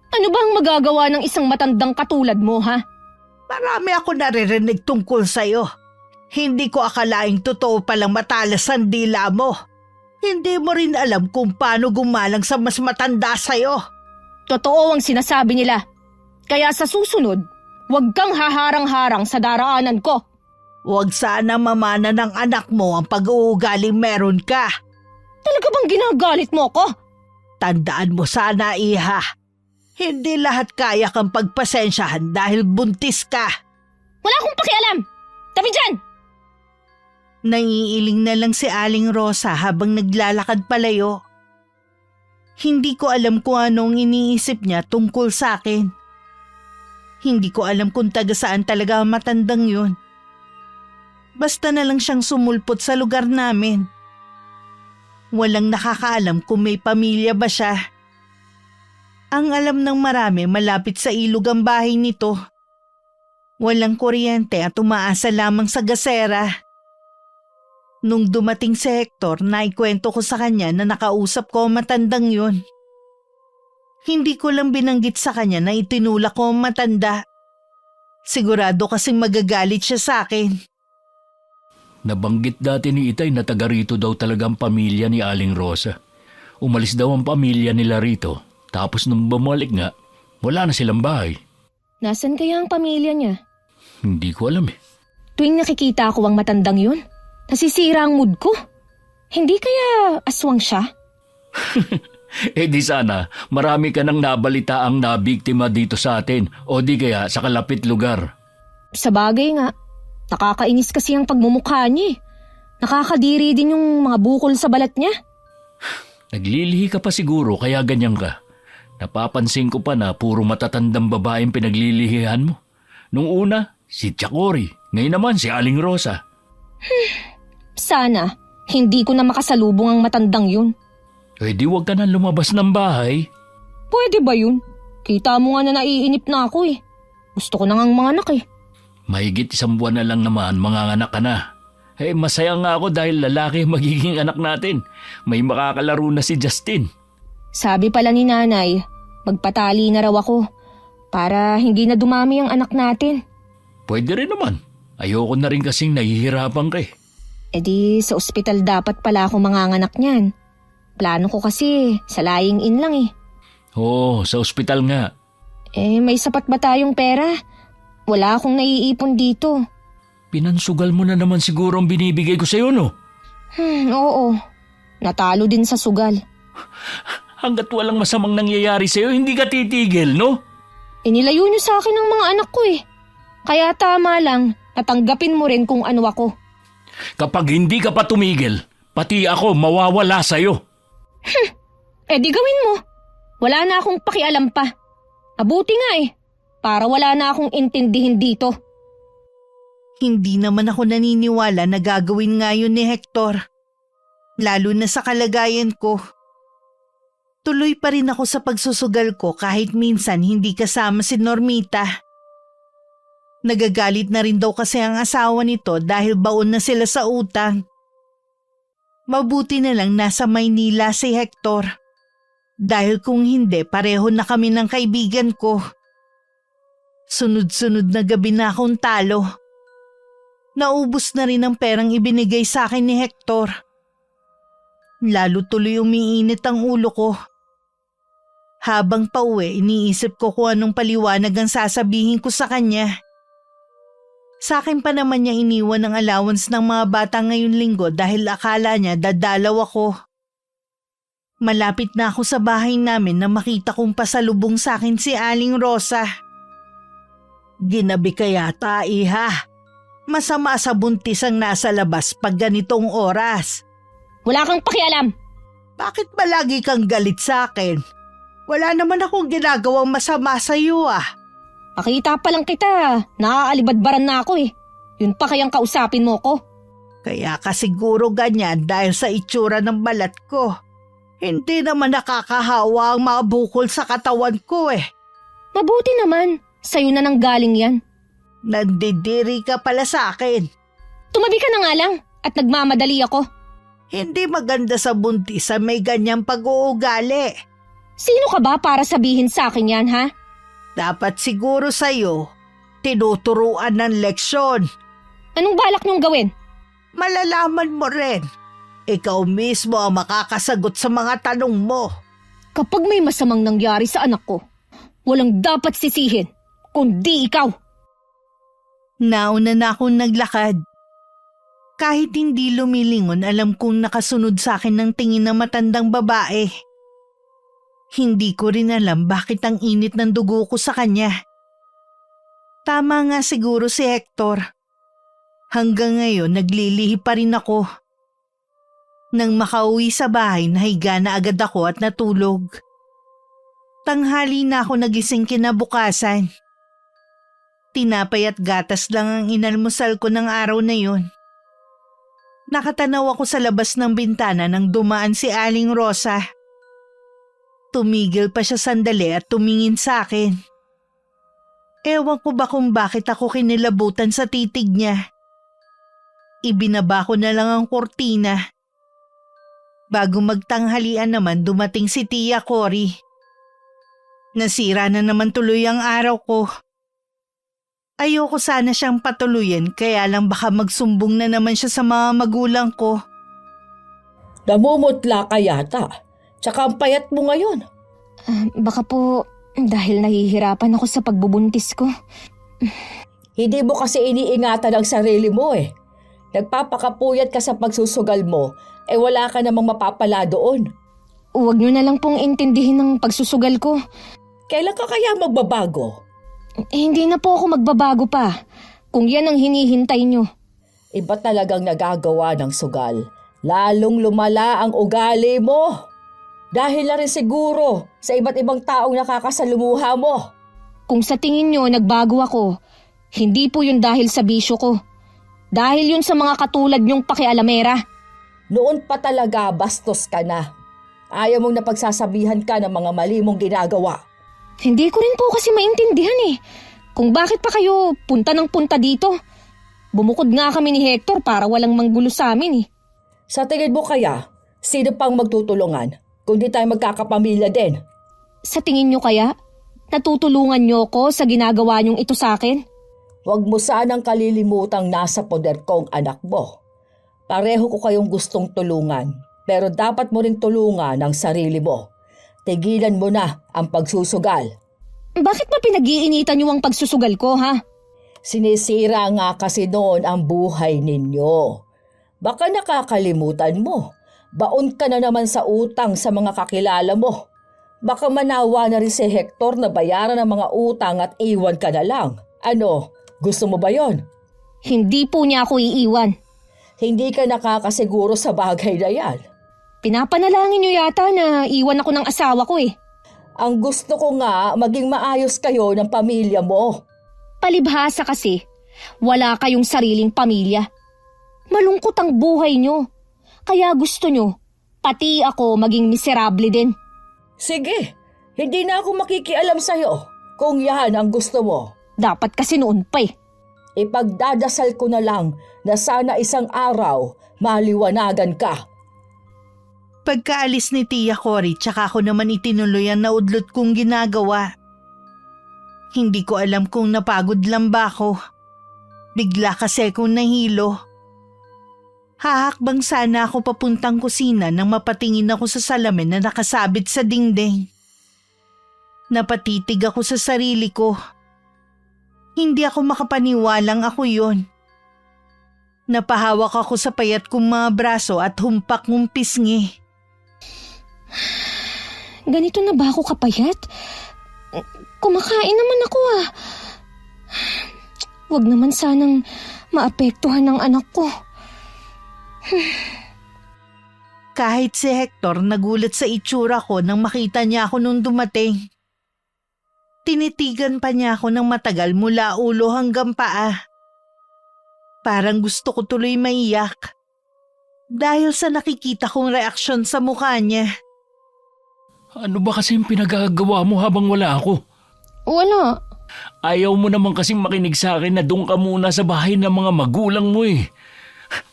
Ano ba ang magagawa ng isang matandang katulad mo ha? Marami ako naririnig tungkol sa'yo. Hindi ko akalaing totoo palang matalas ang dila mo. Hindi mo rin alam kung paano gumalang sa mas matanda sa'yo. Totoo ang sinasabi nila. Kaya sa susunod, huwag kang haharang-harang sa daraanan ko. Huwag sana mamana ng anak mo ang pag-uugaling meron ka. Talaga bang ginagalit mo ko? Tandaan mo sana, iha. Hindi lahat kaya kang pagpasensyahan dahil buntis ka. Wala akong pakialam! Tabi dyan! Naiiling na lang si Aling Rosa habang naglalakad palayo. Hindi ko alam kung anong iniisip niya tungkol sa akin. Hindi ko alam kung taga saan talaga ang matandang yun. Basta na lang siyang sumulpot sa lugar namin. Walang nakakaalam kung may pamilya ba siya. Ang alam ng marami, malapit sa ilog ang bahay nito. Walang kuryente at umaasa lamang sa gasera. Nung dumating si Hector, naikwento ko sa kanya na nakausap ko ang matandang yun. Hindi ko lang binanggit sa kanya na itinulak ko ang matanda. Sigurado kasing magagalit siya sa akin. Nabanggit dati ni Itay na taga rito daw talaga ang pamilya ni Aling Rosa. Umalis daw ang pamilya nila rito. Tapos nung bumalik nga, wala na silang bahay. Nasaan kaya ang pamilya niya? Hindi ko alam eh. Tuwing nakikita ko ang matandang yun, nasisira ang mood ko. Hindi kaya aswang siya? Eh di sana, marami ka nang nabalita ang nabiktima dito sa atin o di kaya sa kalapit lugar. Sa bagay nga, nakakainis kasi ang pagmumukha niya eh. Nakakadiri din yung mga bukol sa balat niya. Naglilihi ka pa siguro kaya ganyan ka. Napapansin ko pa na puro matatandang babaeng pinaglilihihan mo. Nung una, si Chakori. Ngayon naman si Aling Rosa. Sana, hindi ko na makasalubong ang matandang yun. Eh di wag ka na lumabas ng bahay. Pwede ba yun? Kita mo nga na naiinip na ako eh. Gusto ko na ngang mga anak eh. Mahigit 1 buwan na lang naman manganganak ka na. Eh masaya nga ako dahil lalaki ang magiging anak natin. May makakalaro na si Justin. Sabi pala ni nanay, magpatali na raw ako para hindi na dumami ang anak natin. Pwede rin naman. Ayoko na rin kasing nahihirapan ka eh. E di sa ospital dapat pala ako manganganak niyan. Plano ko kasi sa lying in lang eh. Oo, sa ospital nga. Eh may sapat ba tayong pera? Wala akong naiipon dito. Pinansugal mo na naman siguro ang binibigay ko sa'yo, no? Oo. Natalo din sa sugal. Hanggat walang masamang nangyayari sa'yo, hindi ka titigil, no? Inilayo niyo sa akin ang mga anak ko eh. Kaya tama lang, natanggapin mo rin kung ano ako. Kapag hindi ka pa tumigil, pati ako mawawala sa'yo. Eh di gawin mo. Wala na akong pakialam pa. Mabuti nga eh, para wala na akong intindihin dito. Hindi naman ako naniniwala na gagawin nga yun ni Hector. Lalo na sa kalagayan ko. Tuloy pa rin ako sa pagsusugal ko kahit minsan hindi kasama si Normita. Nagagalit na rin daw kasi ang asawa nito dahil baon na sila sa utang. Mabuti na lang nasa Maynila si Hector. Dahil kung hindi, pareho na kami ng kaibigan ko. Sunod-sunod na gabi na akong talo. Naubos na rin ang perang ibinigay sa akin ni Hector. Lalo tuloy umiinit ang ulo ko. Habang pauwi, iniisip ko kung anong paliwanag ang sasabihin ko sa kanya. Sa akin pa naman niya iniwan ang allowance ng mga bata ngayon linggo dahil akala niya dadalaw ako. Malapit na ako sa bahay namin na makita kong pasalubong sa akin si Aling Rosa. Ginabi ka yata, iha. Masama sa buntis ang nasa labas pag ganitong oras. Wala kang pakialam. Bakit ba lagi kang galit sa akin? Wala naman akong ginagawang masama sa iyo ah. Makita pa lang kita, naaalibadbaran na ako eh. Yun pa kayang kausapin mo ko. Kaya ka siguro ganyan dahil sa itsura ng balat ko. Hindi naman nakakahawa ang mga bukol sa katawan ko eh. Mabuti naman, sa'yo na nang galing yan. Nandidiri ka pala sa akin. Tumabi ka na nga lang at nagmamadali ako. Hindi maganda sa buntis sa may ganyang pag-uugali. Sino ka ba para sabihin sa akin yan ha? Dapat siguro sa'yo, tinuturuan ng leksyon. Anong balak niyong gawin? Malalaman mo rin. Ikaw mismo ang makakasagot sa mga tanong mo. Kapag may masamang nangyari sa anak ko, walang dapat sisihin, kundi ikaw. Nauna na akong naglakad. Kahit hindi lumilingon, alam kong nakasunod sa akin ng tingin ng matandang babae. Hindi ko rin alam bakit ang init ng dugo ko sa kanya. Tama nga siguro si Hector. Hanggang ngayon naglilihi pa rin ako. Nang makauwi sa bahay, nahiga na agad ako at natulog. Tanghali na ako nagising kinabukasan. Tinapay at gatas lang ang inalmusal ko ng araw na yun. Nakatanaw ako sa labas ng bintana nang dumaan si Aling Rosa. Tumigil pa siya sandali at tumingin sa akin. Ewan ko ba kung bakit ako kinilabutan sa titig niya. Ibinaba ko na lang ang kortina. Bago magtanghalian naman dumating si Tia Cory. Nasira na naman tuloy ang araw ko. Ayoko sana siyang patuluyan kaya lang baka magsumbong na naman siya sa mga magulang ko. Namumutla ka yata. Tsaka ang payat mo ngayon. Baka po dahil nahihirapan ako sa pagbubuntis ko. Hindi mo kasi iniingatan ang sarili mo eh. Nagpapakapuyat ka sa pagsusugal mo, wala ka namang mapapala doon. Huwag niyo na lang pong intindihin ang pagsusugal ko. Kailan ka kaya magbabago? Hindi na po ako magbabago pa. Kung yan ang hinihintay niyo. Iba talagang nagagawa ng sugal. Lalong lumala ang ugali mo. Dahil na rin siguro sa iba't ibang taong nakakasalumuha mo. Kung sa tingin niyo nagbago ako, hindi po yun dahil sa bisyo ko. Dahil yun sa mga katulad niyong pakialamera. Noon pa talaga bastos ka na. Ayaw mong napagsasabihan ka ng mga mali mong ginagawa. Hindi ko rin po kasi maintindihan eh. Kung bakit pa kayo punta ng punta dito. Bumukod nga kami ni Hector para walang manggulo sa amin eh. Sa tingin mo kaya, sino pang magtutulungan kung di tayo magkakapamilya din? Sa tingin niyo kaya, natutulungan niyo ko sa ginagawa niyong ito sa akin? Huwag mo sanang kalilimutang nasa poder ko ang anak mo. Pareho ko kayong gustong tulungan, pero dapat mo ring tulungan ang sarili mo. Tigilan mo na ang pagsusugal. Bakit ba pinag-iinitan niyo ang pagsusugal ko, ha? Sinisira nga kasi noon ang buhay ninyo. Baka nakakalimutan mo. Baon ka na naman sa utang sa mga kakilala mo. Baka manawa na rin si Hector na bayaran ang mga utang at iwan ka na lang. Ano, gusto mo ba yon? Hindi po niya ako iiwan. Hindi ka nakakasiguro sa bagay na yan. Pinapanalangin niyo yata na iwan ako ng asawa ko eh. Ang gusto ko nga maging maayos kayo ng pamilya mo. Palibhasa kasi, wala kayong sariling pamilya. Malungkot ang buhay niyo. Kaya gusto niyo, pati ako maging miserable din. Sige, hindi na ako makikialam sa'yo kung yan ang gusto mo. Dapat kasi noon pa eh. Ipagdadasal ko na lang na sana isang araw maliwanagan ka. Pagkaalis ni Tia Cory, tsaka ako naman itinuloy ang naudlot kong ginagawa. Hindi ko alam kung napagod lang ba ako. Bigla kasi akong nahilo. Hahakbang sana ako papuntang kusina nang mapatingin ako sa salamin na nakasabit sa dingding. Napatitig ako sa sarili ko. Hindi ako makapaniwalang ako yun. Napahawak ako sa payat kong mga braso at humpak kong pisngi. Ganito na ba ako kapayat? Kumakain naman ako ah. Huwag naman sanang maapektuhan ng anak ko. Kahit si Hector nagulat sa itsura ko nang makita niya ako nung dumating. Tinitigan pa niya ako ng matagal mula ulo hanggang paa. Parang gusto ko tuloy maiyak. Dahil sa nakikita kong reaksyon sa mukha niya. Ano ba kasi yung pinagagawa mo habang wala ako? Wala. Ayaw mo naman kasing makinig sa akin na doon ka muna sa bahay ng mga magulang mo eh.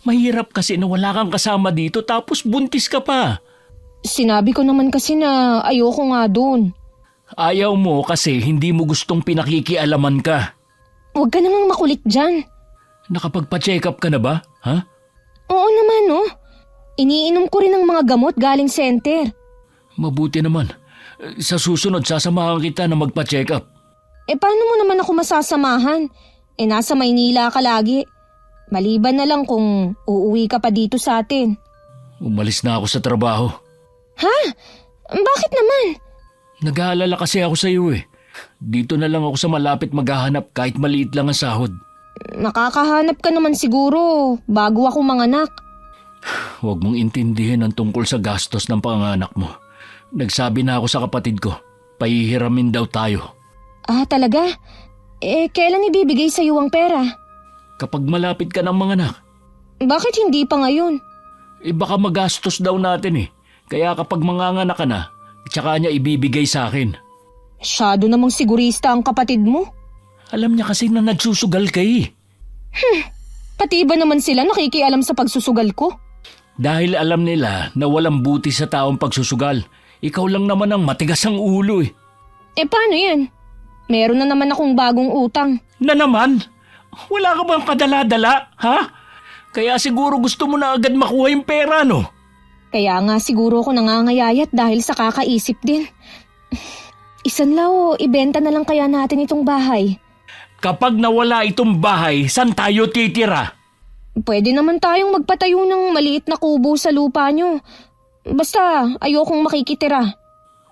Mahirap kasi na wala kang kasama dito tapos buntis ka pa. Sinabi ko naman kasi na ayoko nga doon. Ayaw mo kasi hindi mo gustong pinakikialaman ka. Huwag ka namang makulit dyan. Nakapagpa-check up ka na ba? Ha? Oo naman oh. Iniinom ko rin ng mga gamot galing center. Mabuti naman. Sa susunod sasamahan kita na magpa-check up. Paano mo naman ako masasamahan? Nasa Maynila ka lagi. Maliban na lang kung uuwi ka pa dito sa atin. Umalis na ako sa trabaho. Ha? Bakit naman? Nag-aalala kasi ako sa iyo eh. Dito na lang ako sa malapit maghahanap kahit maliit lang ang sahod. Makakahanap ka naman siguro bago ako manganak. Huwag mong intindihin ang tungkol sa gastos ng panganak mo. Nagsabi na ako sa kapatid ko, pahihiramin daw tayo. Ah, talaga? Kailan ibibigay sa iyo ang pera? Kapag malapit ka ng manganak, Bakit hindi pa ngayon? baka magastos daw natin eh. Kaya kapag manganganak ka na, tsaka niya ibibigay sa akin. Masyado namang sigurista ang kapatid mo. Alam niya kasi na nagsusugal ka eh. Pati ba naman sila nakikialam sa pagsusugal ko? Dahil alam nila na walang buti sa taong pagsusugal. Ikaw lang naman ang matigas ang ulo eh. Paano yan? Meron na naman akong bagong utang. Na naman? Wala ka bang kadala-dala, ha? Kaya siguro gusto mo na agad makuha yung pera, no? Kaya nga siguro ako nangangayayat dahil sa kakaisip din. Isanlaw, ibenta na lang kaya natin itong bahay. Kapag nawala itong bahay, saan tayo titira? Pwede naman tayong magpatayo ng maliit na kubo sa lupa nyo. Basta ayokong makikitira.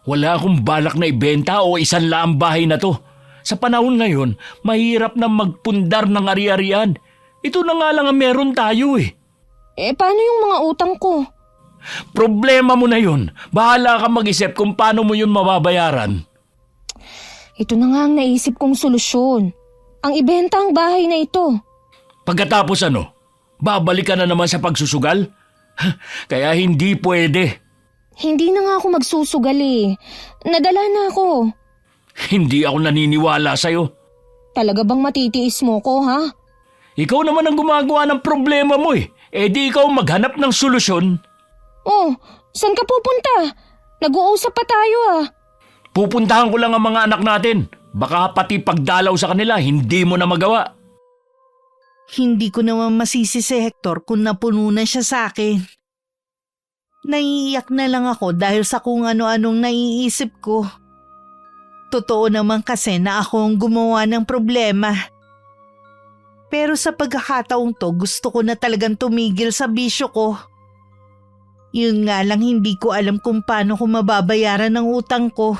Wala akong balak na ibenta o isanla ang bahay na to. Sa panahon ngayon, mahirap na magpundar ng ari-arian. Ito na nga lang ang meron tayo eh. Paano yung mga utang ko? Problema mo na yun. Bahala ka mag-isip kung paano mo yun mababayaran. Ito na nga ang naisip kong solusyon. Ang ibenta ang bahay na ito. Pagkatapos ano, babalik ka na naman sa pagsusugal? Kaya hindi pwede. Hindi na nga ako magsusugal eh. Nadala na ako. Hindi ako naniniwala sa'yo. Talaga bang matitiis mo ko, ha? Ikaw naman ang gumagawa ng problema mo eh. Di ikaw maghanap ng solusyon. Oh, saan ka pupunta? Nag-uusap pa tayo ah. Pupuntahan ko lang ang mga anak natin. Baka pati pagdalaw sa kanila, hindi mo na magawa. Hindi ko naman masisi si Hector kung napuno na siya sa akin. Naiiyak na lang ako dahil sa kung ano-anong naiisip ko. Totoo naman kasi na ako ang gumawa ng problema. Pero sa pagkakataong to, gusto ko na talagang tumigil sa bisyo ko. Yun nga lang hindi ko alam kung paano ko mababayaran ang utang ko.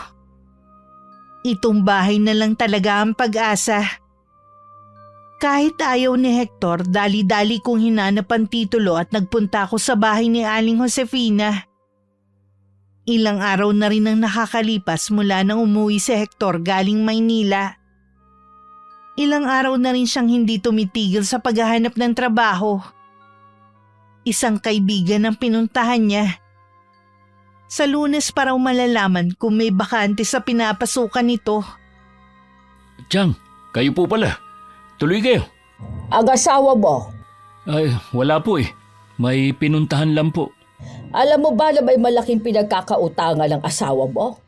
Itong bahay na lang talaga ang pag-asa. Kahit ayaw ni Hector, dali-dali kong hinanap ang titulo at nagpunta ako sa bahay ni Aling Josefina. Ilang araw na rin ang nakakalipas mula nang umuwi si Hector galing Maynila. Ilang araw na rin siyang hindi tumitigil sa paghahanap ng trabaho. Isang kaibigan ang pinuntahan niya. Sa Lunes pa raw malalaman kung may bakante sa pinapasukan nito. Tiyang, kayo po pala. Tuloy kayo. Ag-asawa mo, Ay, wala po eh. May pinuntahan lang po. alam mo ba na may malaking pinagkakautangan ng asawa mo?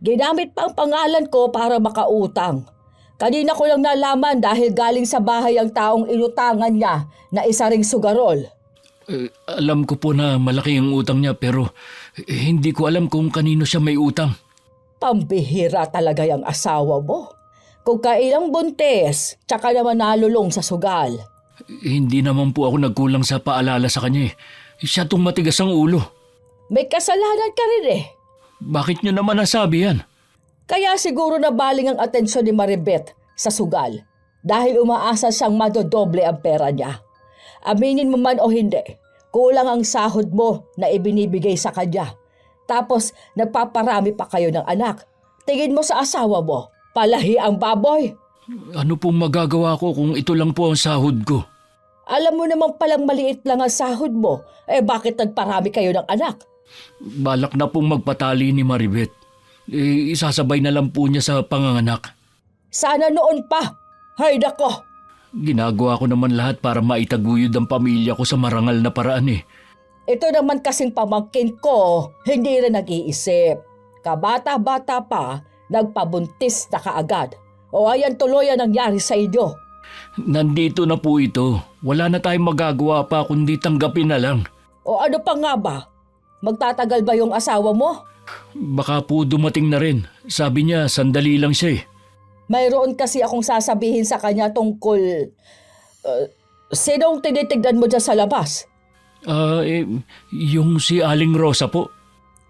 Ginamit pa ang pangalan ko para makautang. Kanina ko lang nalaman dahil galing sa bahay ang taong inutangan niya na isa ring sugarol. Alam ko po na malaki ang utang niya pero hindi ko alam kung kanino siya may utang. Pambihira talaga yung asawa mo. Kung kailang buntes, tsaka naman nalulong sa sugal. Hindi naman po ako nagkulang sa paalala sa kanya eh. Siya tong matigas ang ulo. May kasalanan ka rin eh. Bakit niyo naman nasabi yan? Kaya siguro nabaling ang atensyon ni Maribeth sa sugal dahil umaasa siyang madodoble ang pera niya. Aminin mo man o hindi, kulang ang sahod mo na ibinibigay sa kanya. Tapos nagpaparami pa kayo ng anak. Tingin mo sa asawa mo, palahi ang baboy. Ano pong magagawa ko kung ito lang po ang sahod ko? Alam mo namang palang maliit lang ang sahod mo, bakit nagparami kayo ng anak? Balak na pong magpatali ni Maribeth. Isasabay na lang po niya sa panganganak. Sana noon pa. Hay nako! Ginagawa ko naman lahat para maitaguyod ang pamilya ko sa marangal na paraan eh. Ito naman kasing pamangkin ko, hindi rin nag-iisip. Kabata-bata pa, nagpabuntis na kaagad. O ayan tuloy ang nangyari sa inyo. Nandito na po ito. Wala na tayong magagawa pa kundi tanggapin na lang. O ano pa nga ba? Magtatagal ba yung asawa mo? Baka po dumating na rin. Sabi niya sandali lang siya eh. Mayroon kasi akong sasabihin sa kanya tungkol... sinong tinitignan mo dyan sa labas? Yung si Aling Rosa po.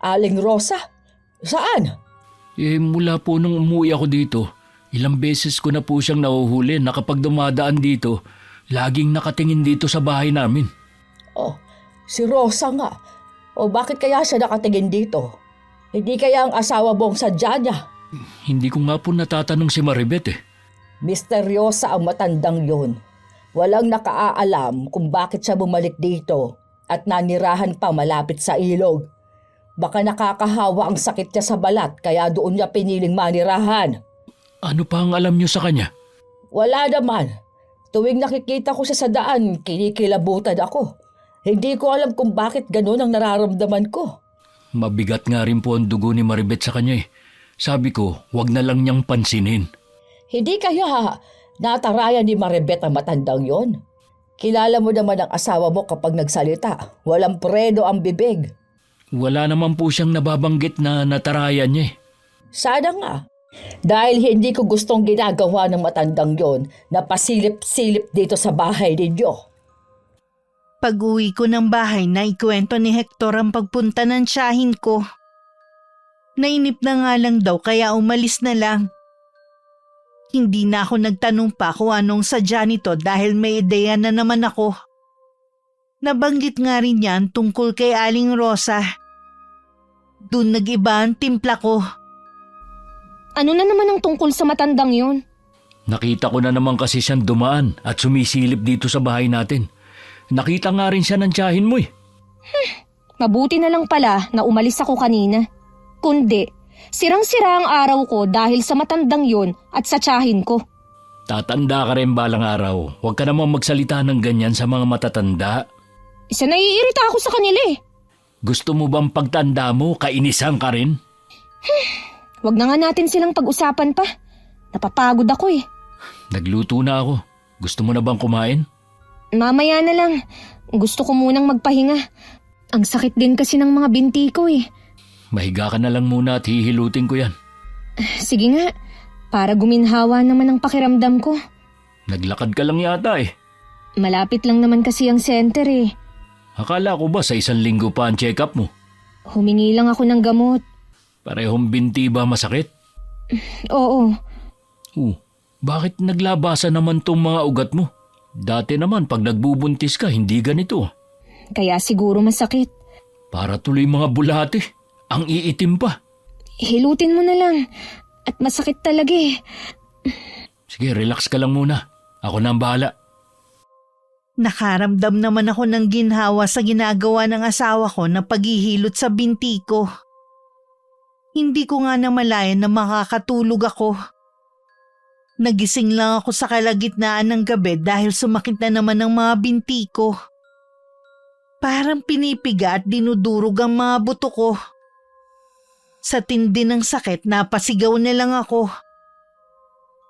Aling Rosa? Saan? Mula po nung umuwi ako dito, ilang beses ko na po siyang nahuhuli na kapag dumadaan dito, laging nakatingin dito sa bahay namin. Oh, si Rosa nga. O bakit kaya siya nakatingin dito? Hindi kaya ang asawa mong sadya niya? Hindi ko nga po natatanong si Maribeth eh. Misteryosa ang matandang yon. Walang nakaaalam kung bakit siya bumalik dito at nanirahan pa malapit sa ilog. Baka nakakahawa ang sakit niya sa balat kaya doon niya piniling manirahan. Ano pa ang alam niyo sa kanya? Wala naman. Tuwing nakikita ko siya sa daan, kinikilabutan ako. Hindi ko alam kung bakit ganun ang nararamdaman ko. Mabigat nga rin po ang dugo ni Maribeth sa kanya eh. Sabi ko, wag na lang niyang pansinin. Hindi kaya natarayan ni Maribeth ang matandang yon? Kilala mo naman ang asawa mo kapag nagsalita. Walang preno ang bibig. Wala naman po siyang nababanggit na natarayan niya eh. Sana nga. Dahil hindi ko gustong ginagawa ng matandang yon na pasilip-silip dito sa bahay ninyo. Pag-uwi ko ng bahay, naikwento ni Hector ang pagpunta ng tiyahin ko. Nainip na nga lang daw kaya umalis na lang. Hindi na ako nagtanong pa kung anong sadya nito dahil may ideya na naman ako. Nabanggit nga rin yan tungkol kay Aling Rosa. Doon nag-iba ang timpla ko. Ano na naman ang tungkol sa matandang yon? Nakita ko na naman kasi siyang dumaan at sumisilip dito sa bahay natin. Nakita nga rin siya ng tiyahin mo eh. Mabuti na lang pala na umalis ako kanina. Kundi, sirang-sira ang araw ko dahil sa matandang yon at sa tiyahin ko. Tatanda ka rin balang araw. Huwag ka namang magsalita ng ganyan sa mga matatanda. Isa naiirita ako sa kanila eh. Gusto mo bang pagtanda mo, kainisan ka rin? Wag na nga natin silang pag-usapan pa. Napapagod ako eh. Nagluto na ako. Gusto mo na bang kumain? Mamaya na lang. Gusto ko munang magpahinga. Ang sakit din kasi ng mga binti ko eh. Mahiga ka na lang muna at hihilutin ko yan. Sige nga, para guminhawa naman ang pakiramdam ko. Naglakad ka lang yata eh. Malapit lang naman kasi ang center eh. Akala ko ba sa 1 linggo pa ang check-up mo? Humingi lang ako ng gamot. Parehong binti ba masakit? Oo. Bakit naglabasan naman tong mga ugat mo? Dati naman pag nagbubuntis ka, hindi ganito. Kaya siguro masakit. Para tuloy mga bulate. Ang iitim pa. Hilutin mo na lang. At masakit talaga eh. Sige, relax ka lang muna. Ako na ang bahala. Nakaramdam naman ako ng ginhawa sa ginagawa ng asawa ko na paghihilot sa binti ko. Hindi ko nga namalayan na makakatulog ako. Nagising lang ako sa kalagitnaan ng gabi dahil sumakit na naman ang mga binti ko. Parang pinipiga at dinudurog ang mga buto ko. Sa tindi ng sakit, napasigaw na lang ako.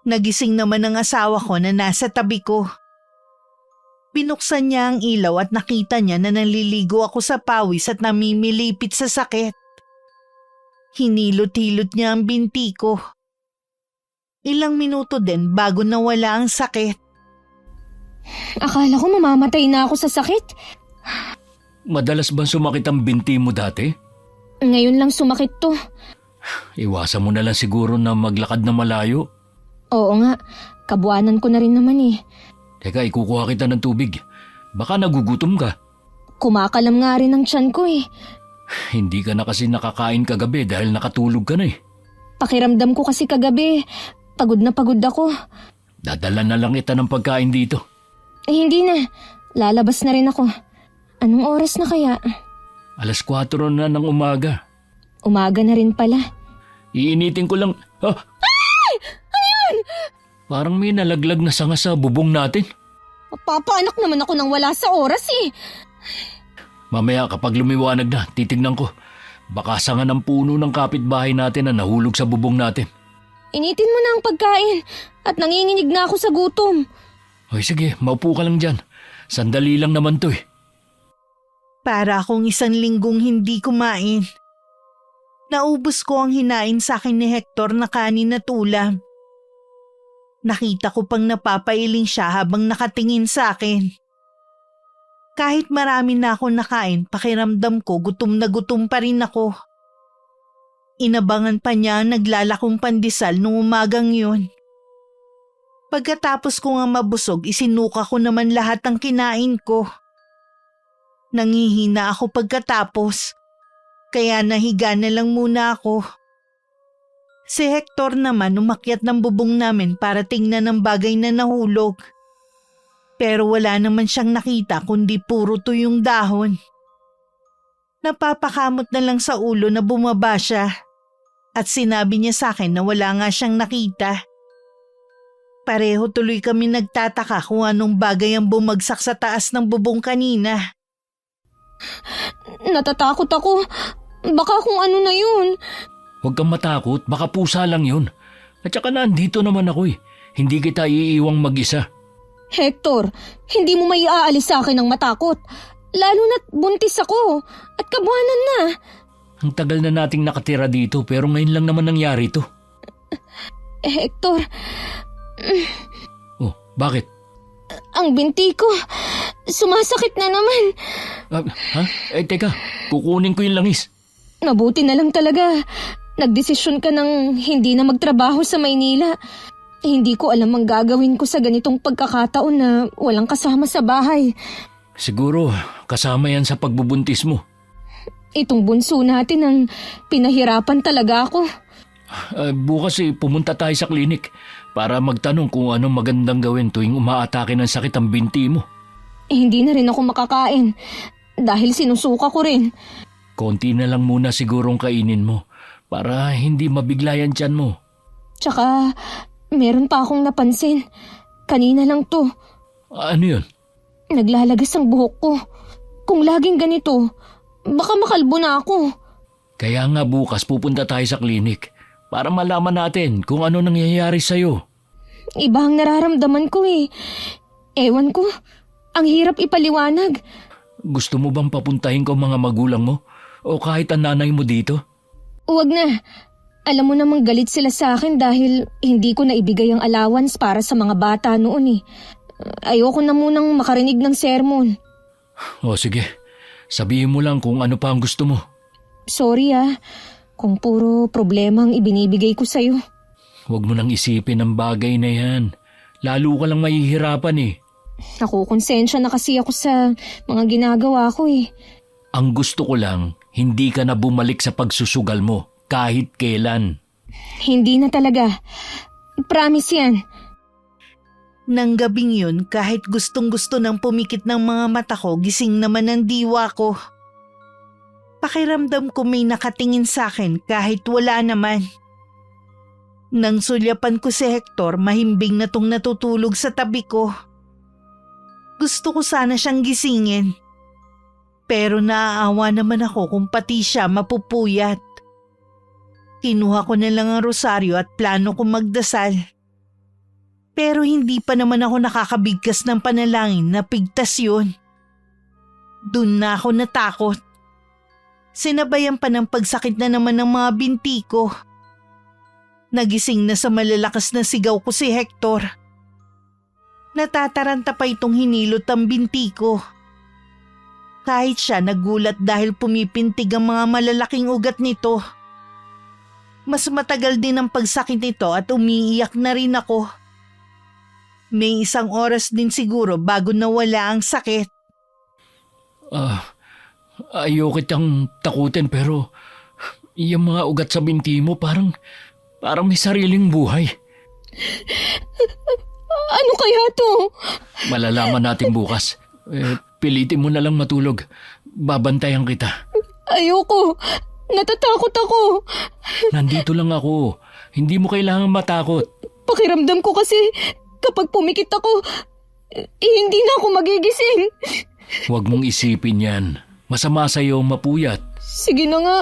Nagising naman ang asawa ko na nasa tabi ko. Binuksan niya ang ilaw at nakita niya na naliligo ako sa pawis at namimilipit sa sakit. Hinilot-hilot niya ang binti ko. Ilang minuto din bago nawala ang sakit. Akala ko mamamatay na ako sa sakit. Madalas ba sumakit ang binti mo dati? Ngayon lang sumakit to. Iwasan mo na lang siguro na maglakad na malayo. Oo nga, kabuanan ko na rin naman eh. Teka, ikukuha kita ng tubig. Baka nagugutom ka. Kumakalam nga rin ang tiyan ko eh. Hindi ka na kasi nakakain kagabi dahil nakatulog ka na eh. Pakiramdam ko kasi kagabi, pagod na pagod ako. Dadala na lang kita ng pagkain dito. Hindi na, lalabas na rin ako. Anong oras na kaya? 4:00 na ng umaga. Umaga na rin pala. Iinitin ko lang. Ay! Ano yun? Parang may nalaglag na sanga sa bubong natin. Papaanak naman ako nang wala sa oras eh. Mamaya kapag lumiwanag na, titignan ko. Baka sanga ng puno ng kapitbahay natin na nahulog sa bubong natin. Initin mo na ang pagkain at nanginginig na ako sa gutom. Hoy sige, maupo ka lang dyan. Sandali lang naman to eh. Para akong 1 linggong hindi kumain. Naubos ko ang hinain sa akin ni Hector na kanin at ulam. Nakita ko pang napapailing siya habang nakatingin sa akin. Kahit marami na ako nakain, pakiramdam ko gutom na gutom pa rin ako. Inabangan pa niya ang naglalakong pandesal nung umagang yun. Pagkatapos ko nga mabusog, isinuka ko naman lahat ng kinain ko. Nangihina ako pagkatapos, kaya nahiga na lang muna ako. Si Hector naman umakyat ng bubong namin para tingnan ang bagay na nahulog. Pero wala naman siyang nakita kundi puro tuyong dahon. Napapakamot na lang sa ulo na bumaba siya at sinabi niya sa akin na wala nga siyang nakita. Pareho tuloy kami nagtataka kung anong bagay ang bumagsak sa taas ng bubong kanina. Natatakot ako. Baka kung ano na yun. Huwag kang matakot, baka pusa lang yun. At saka nandito naman ako eh. Hindi kita iiwang mag-isa. Hector, hindi mo may aalis sa akin ng matakot. Lalo na't buntis ako at kabuhanan na. Ang tagal na nating nakatira dito pero ngayon lang naman nangyari to. Hector, Oh, bakit? ang binti ko, sumasakit na naman. Ha? Teka, kukunin ko yung langis. Mabuti na lang talaga. Nagdesisyon ka ng hindi na magtrabaho sa Maynila. Hindi ko alam ang gagawin ko sa ganitong pagkakataon na walang kasama sa bahay. Siguro, kasama yan sa pagbubuntis mo. Itong bunso natin ang pinahirapan talaga ako. Bukas pumunta tayo sa klinik para magtanong kung anong magandang gawin tuwing umaatake ng sakit ang binti mo. Hindi na rin ako makakain dahil sinusuka ko rin. Konti na lang muna sigurong kainin mo para hindi mabigla yan tiyan mo. Tsaka, meron pa akong napansin. Kanina lang to. Ano yun? Naglalagas ang buhok ko. Kung laging ganito, baka makalbo na ako. Kaya nga bukas pupunta tayo sa klinik para malaman natin kung ano nangyayari sa'yo. Iba ang nararamdaman ko eh. Ewan ko, ang hirap ipaliwanag. Gusto mo bang papuntahin ko mga magulang mo? O kahit ang nanay mo dito? Huwag na. Alam mo namang galit sila sa akin dahil hindi ko naibigay ang allowance para sa mga bata noon eh. Ayoko na munang makarinig ng sermon. O sige, sabihin mo lang kung ano pa ang gusto mo. Sorry kung puro problema ang ibinibigay ko sa'yo. Huwag mo nang isipin ang bagay na yan. Lalo ka lang mahihirapan eh. Nakukonsensya na kasi ako sa mga ginagawa ko eh. Ang gusto ko lang, hindi ka na bumalik sa pagsusugal mo kahit kailan. Hindi na talaga. Promise yan. Nang gabing yun, kahit gustong-gusto nang pumikit ng mga mata ko, gising naman ang diwa ko. Pakiramdam ko may nakatingin sa akin kahit wala naman. Nang sulyapan ko si Hector, mahimbing na tong natutulog sa tabi ko. Gusto ko sana siyang gisingin. Pero naaawa naman ako kung pati siya mapupuyat. Kinuha ko na lang ang rosaryo at plano kong magdasal. Pero hindi pa naman ako nakakabigkas ng panalangin na pigtas yun. Doon na ako natakot. Sinabayan pa ng pagsakit na naman ng mga binti ko. Nagising na sa malalakas na sigaw ko si Hector. Natataranta pa itong hinilot ang binti ko. Kahit siya nagulat dahil pumipintig ang mga malalaking ugat nito. Mas matagal din ang pagsakit nito at umiiyak na rin ako. May 1 oras din siguro bago nawala ang sakit. Ayoko kitang takutin pero yung mga ugat sa binti mo parang may sariling buhay. Ano kaya to? Malalaman natin bukas. Pilitin mo na lang matulog. Babantayan kita. Ayoko. Natatakot ako. Nandito lang ako. Hindi mo kailangan matakot. Pakiramdam ko kasi kapag pumikit ako, hindi na ako magigising. Huwag mong isipin yan. Masama sa'yo mapuyat. Sige na nga.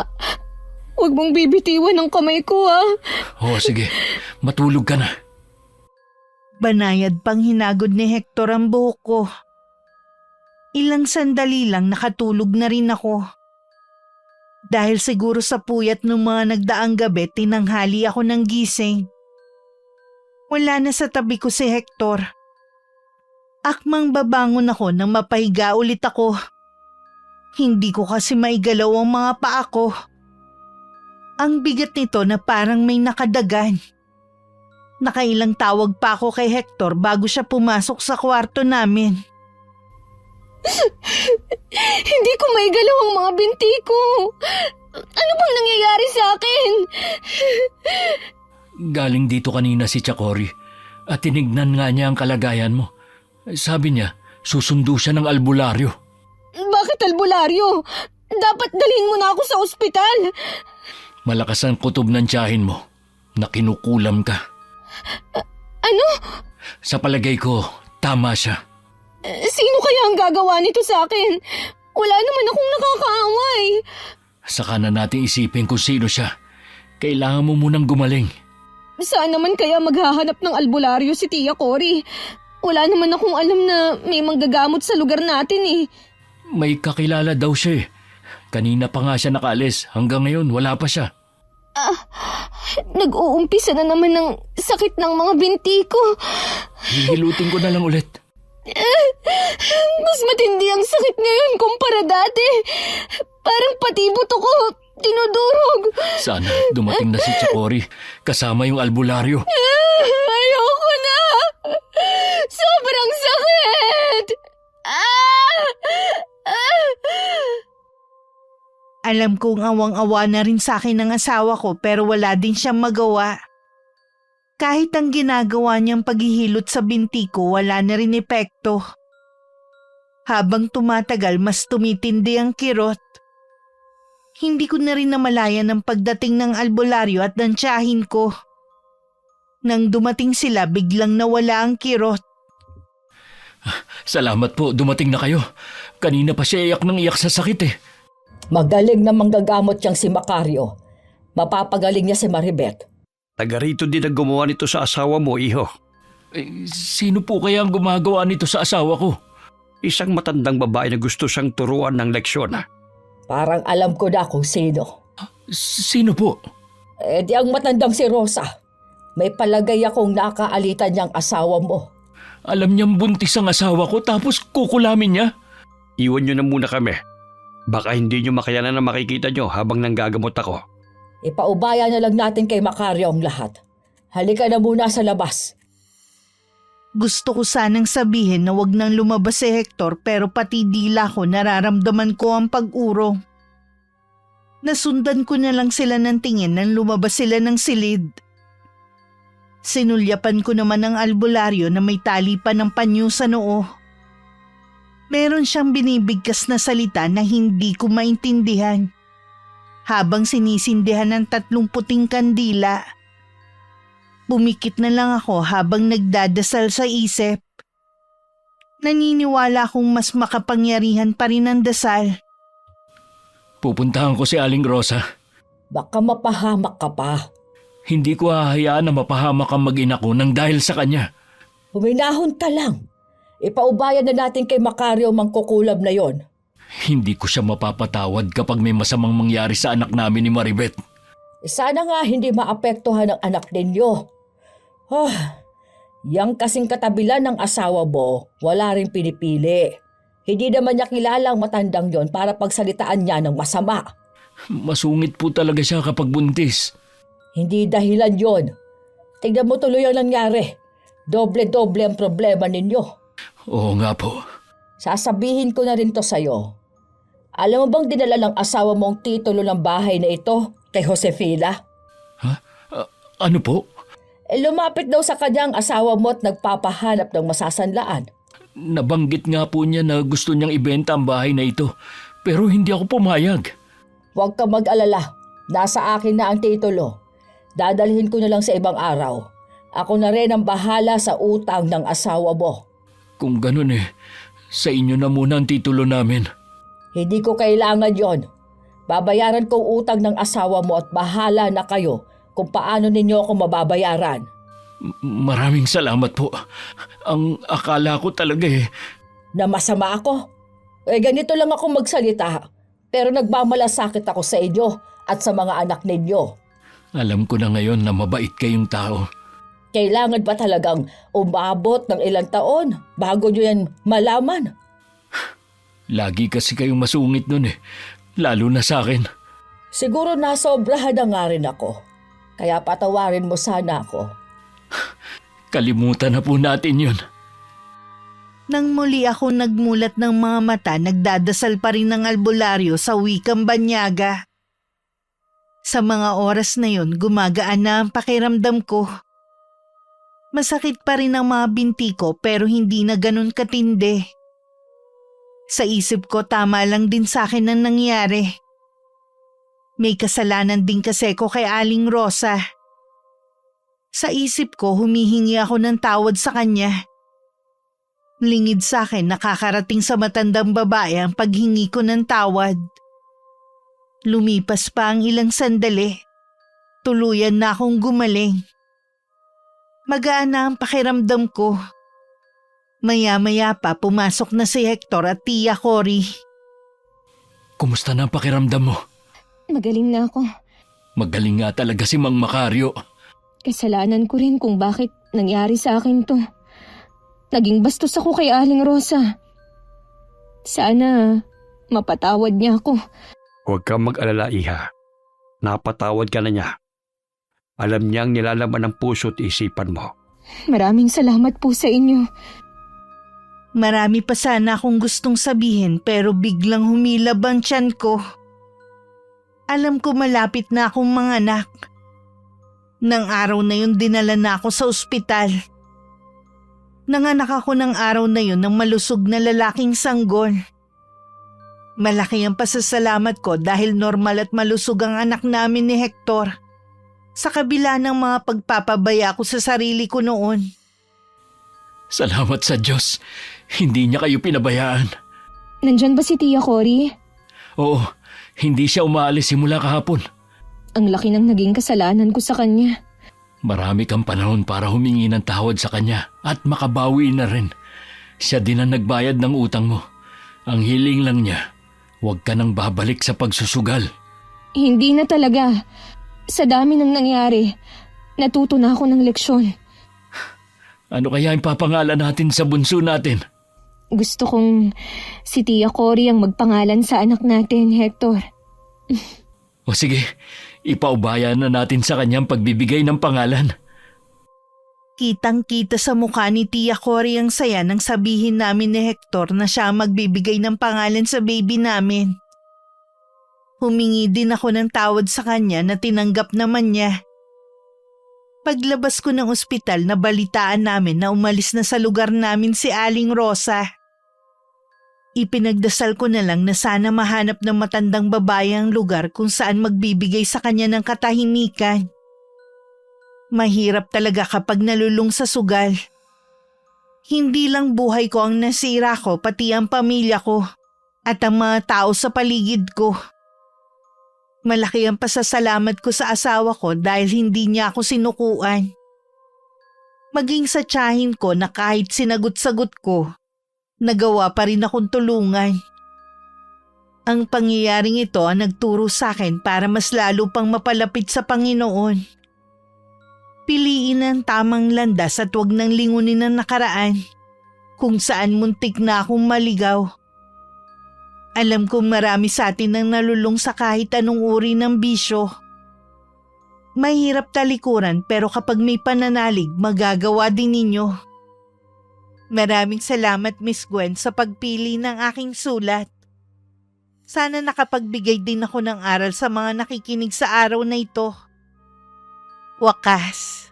Huwag mong bibitiwan ang kamay ko Sige. Matulog ka na. Banayad pang hinagod ni Hector ang buhok ko. Ilang sandali lang nakatulog na rin ako. Dahil siguro sa puyat ng mga nagdaang gabi, tinanghali ako ng gising. Wala na sa tabi ko si Hector. Akmang babangon ako nang mapahiga ulit ako. Hindi ko kasi maigalaw ang mga paa ko. Ang bigat nito na parang may nakadagan. Nakailang tawag pa ako kay Hector bago siya pumasok sa kwarto namin. Hindi ko maigalaw ang mga binti ko. Ano bang nangyayari sa akin? Galing dito kanina si Chakori at tinignan nga niya ang kalagayan mo. Sabi niya, susundo siya ng albularyo. Bakit albularyo? Dapat dalhin mo na ako sa ospital. Malakas ang kutob ng tiyahin mo na kinukulam ka. Ano? Sa palagay ko, tama siya. Sino kaya ang gagawa nito sa akin? Wala naman akong nakakaaway. Saka na natin isipin kung sino siya. Kailangan mo munang gumaling. Saan naman kaya maghahanap ng albularyo si Tia Cory? Wala naman akong alam na may manggagamot sa lugar natin eh. May kakilala daw siya eh. Kanina pa nga siya nakaalis. Hanggang ngayon, wala pa siya. Nag-uumpisa na naman ng sakit ng mga binti ko. Hihilutin ko na lang ulit. Mas matindi ang sakit ngayon kumpara dati. Parang pati buto ko tinudurog. Sana dumating na si Chakori kasama yung albularyo. Ayoko na. Sobrang sakit. Alam kong awang-awa na rin sa akin ng asawa ko pero wala din siyang magawa. Kahit ang ginagawa niyang paghihilot sa binti ko, wala na rin epekto. Habang tumatagal, mas tumitindi ang kirot. Hindi ko na rin namalayan ang pagdating ng albularyo at ng tiyahin ko. Nang dumating sila, biglang nawala ang kirot. Salamat po, dumating na kayo. Kanina pa siya iyak ng iyak sa sakit eh. Magaling na manggagamot yang si Macario. Mapapagaling niya si Maribeth. Taga rito din ang gumawa nito sa asawa mo, iho. Sino po kaya ang gumagawa nito sa asawa ko? Isang matandang babae na gusto siyang turuan ng leksyon. Parang alam ko na kung sino. Sino po? Di ang matandang si Rosa. May palagay akong nakaalitan niyang asawa mo. Alam niyang buntis ang asawa ko tapos kukulamin niya? Iwan niyo na muna kami. Baka hindi niyo makayanan na makikita niyo habang nanggagamot ako. Ipaubaya na lang natin kay Macario ang lahat. Halika na muna sa labas. Gusto ko sanang sabihin na wag nang lumabas si Hector pero pati dila ko nararamdaman ko ang pag-urong. Nasundan ko na lang sila ng tingin nang lumabas sila ng silid. Sinulyapan ko naman ang albularyo na may tali pa ng panyo sa noo. Meron siyang binibigkas na salita na hindi ko maintindihan. Habang sinisindihan ng 3 puting kandila, bumikit na lang ako habang nagdadasal sa isip. Naniniwala akong mas makapangyarihan pa rin ang dasal. Pupuntahan ko si Aling Rosa. Baka mapahamak ka pa. Hindi ko hahayaan na mapahamak ang mag-ina ko nang dahil sa kanya. Huminahon ka lang. Ipaubaya na natin kay Macario mangkukulab na yon. Hindi ko siya mapapatawad kapag may masamang mangyari sa anak namin ni Maribeth. Sana nga hindi maapektuhan ang anak ninyo. Yang kasing katabilan ng asawa mo, wala rin pinipili. Hindi naman niya kilala ang matandang yon para pagsalitaan niya ng masama. Masungit po talaga siya kapag buntis. Hindi dahilan yon. Tignan mo tuloy ang nangyari. Doble-doble ang problema ninyo. Oo nga po. Sasabihin ko na rin to sa'yo. Alam mo bang dinala ng asawa mo ang titulo ng bahay na ito kay Josefina? Ha? Ano po? Lumapit daw sa kanya ang asawa mo at nagpapahanap ng masasanlaan. Nabanggit nga po niya na gusto niyang ibenta ang bahay na ito. Pero hindi ako pumayag. Huwag ka mag-alala. Nasa akin na ang titulo. Dadalhin ko na lang sa ibang araw. Ako na rin ang bahala sa utang ng asawa mo. Kung ganun sa inyo na muna ang titulo namin. Hindi ko kailangan yon. Babayaran ko ang utang ng asawa mo at bahala na kayo kung paano ninyo ako mababayaran. Maraming salamat po. Ang akala ko talaga Na masama ako? Ganito lang ako magsalita. Pero nagmamalasakit ako sa inyo at sa mga anak ninyo. Alam ko na ngayon na mabait kayong tao. Kailangan ba talagang umabot ng ilang taon bago nyo yan malaman? Lagi kasi kayong masungit nun Lalo na sa akin. Siguro nasobrahan na nga rin ako. Kaya patawarin mo sana ako. Kalimutan na po natin yun. Nang muli ako nagmulat ng mga mata, nagdadasal pa rin ng albularyo sa wikang banyaga. Sa mga oras na yun, gumagaan na ang pakiramdam ko. Masakit pa rin ang mga binti ko pero hindi na ganun katindi. Sa isip ko, tama lang din sa akin ang nangyari. May kasalanan din kasi ko kay Aling Rosa. Sa isip ko, humihingi ako ng tawad sa kanya. Lingid sa akin, nakakarating sa matandang babae ang paghingi ko ng tawad. Lumipas pa ang ilang sandali. Tuluyan na akong gumaling. Magaan na ang pakiramdam ko. Maya-maya pa pumasok na si Hector at Tia Cory. Kumusta na ang pakiramdam mo? Magaling na ako. Magaling nga talaga si Mang Macario. Kasalanan ko rin kung bakit nangyari sa akin to. Naging bastos ako kay Aling Rosa. Sana mapatawad niya ako. Huwag kang mag-alala, Iha. Napatawad ka na niya. Alam niyang nilalaman ng puso at isipan mo. Maraming salamat po sa inyo. Marami pa sana akong gustong sabihin pero biglang humilab ang tiyan ko. Alam ko malapit na akong manganak. Nang araw na yun dinala na ako sa ospital. Nanganak ako ng araw na yun ng malusog na lalaking sanggol. Malaki ang pasasalamat ko dahil normal at malusog ang anak namin ni Hector. Sa kabila ng mga pagpapabaya ko sa sarili ko noon. Salamat sa Diyos. Hindi niya kayo pinabayaan. Nandyan ba si Tia Cory? Oo, hindi siya umaalis simula kahapon. Ang laki ng naging kasalanan ko sa kanya. Marami kang panahon para humingi ng tawad sa kanya at makabawi na rin. Siya din ang nagbayad ng utang mo. Ang hiling lang niya, huwag ka nang babalik sa pagsusugal. Hindi na talaga. Sa dami ng nangyari, natuto na ako ng leksyon. Ano kaya ang papangalan natin sa bunso natin? Gusto kong si Tia Cory ang magpangalan sa anak natin, Hector. O sige, ipaubaya na natin sa kanyang pagbibigay ng pangalan. Kitang-kita sa mukha ni Tia Cory ang saya nang sabihin namin ni Hector na siya ang magbibigay ng pangalan sa baby namin. Humingi din ako ng tawad sa kanya na tinanggap naman niya. Paglabas ko ng ospital, nabalitaan namin na umalis na sa lugar namin si Aling Rosa. Ipinagdasal ko na lang na sana mahanap ng matandang babae ang lugar kung saan magbibigay sa kanya ng katahimikan. Mahirap talaga kapag nalulung sa sugal. Hindi lang buhay ko ang nasira ko, pati ang pamilya ko at ang mga tao sa paligid ko. Malaki ang pasasalamat ko sa asawa ko dahil hindi niya ako sinukuan. Maging sa tiyahin ko na kahit sinagot-sagot ko, nagawa pa rin akong tulungan. Ang pangyayaring ito ang nagturo sa akin para mas lalo pang mapalapit sa Panginoon. Piliin ang tamang landas at huwag nang lingunin ang nakaraan kung saan muntik na akong maligaw. Alam kong marami sa atin ang nalulung sa kahit anong uri ng bisyo. Mahirap talikuran pero kapag may pananalig, magagawa din ninyo. Maraming salamat Miss Gwen sa pagpili ng aking sulat. Sana nakapagbigay din ako ng aral sa mga nakikinig sa araw na ito. Wakas.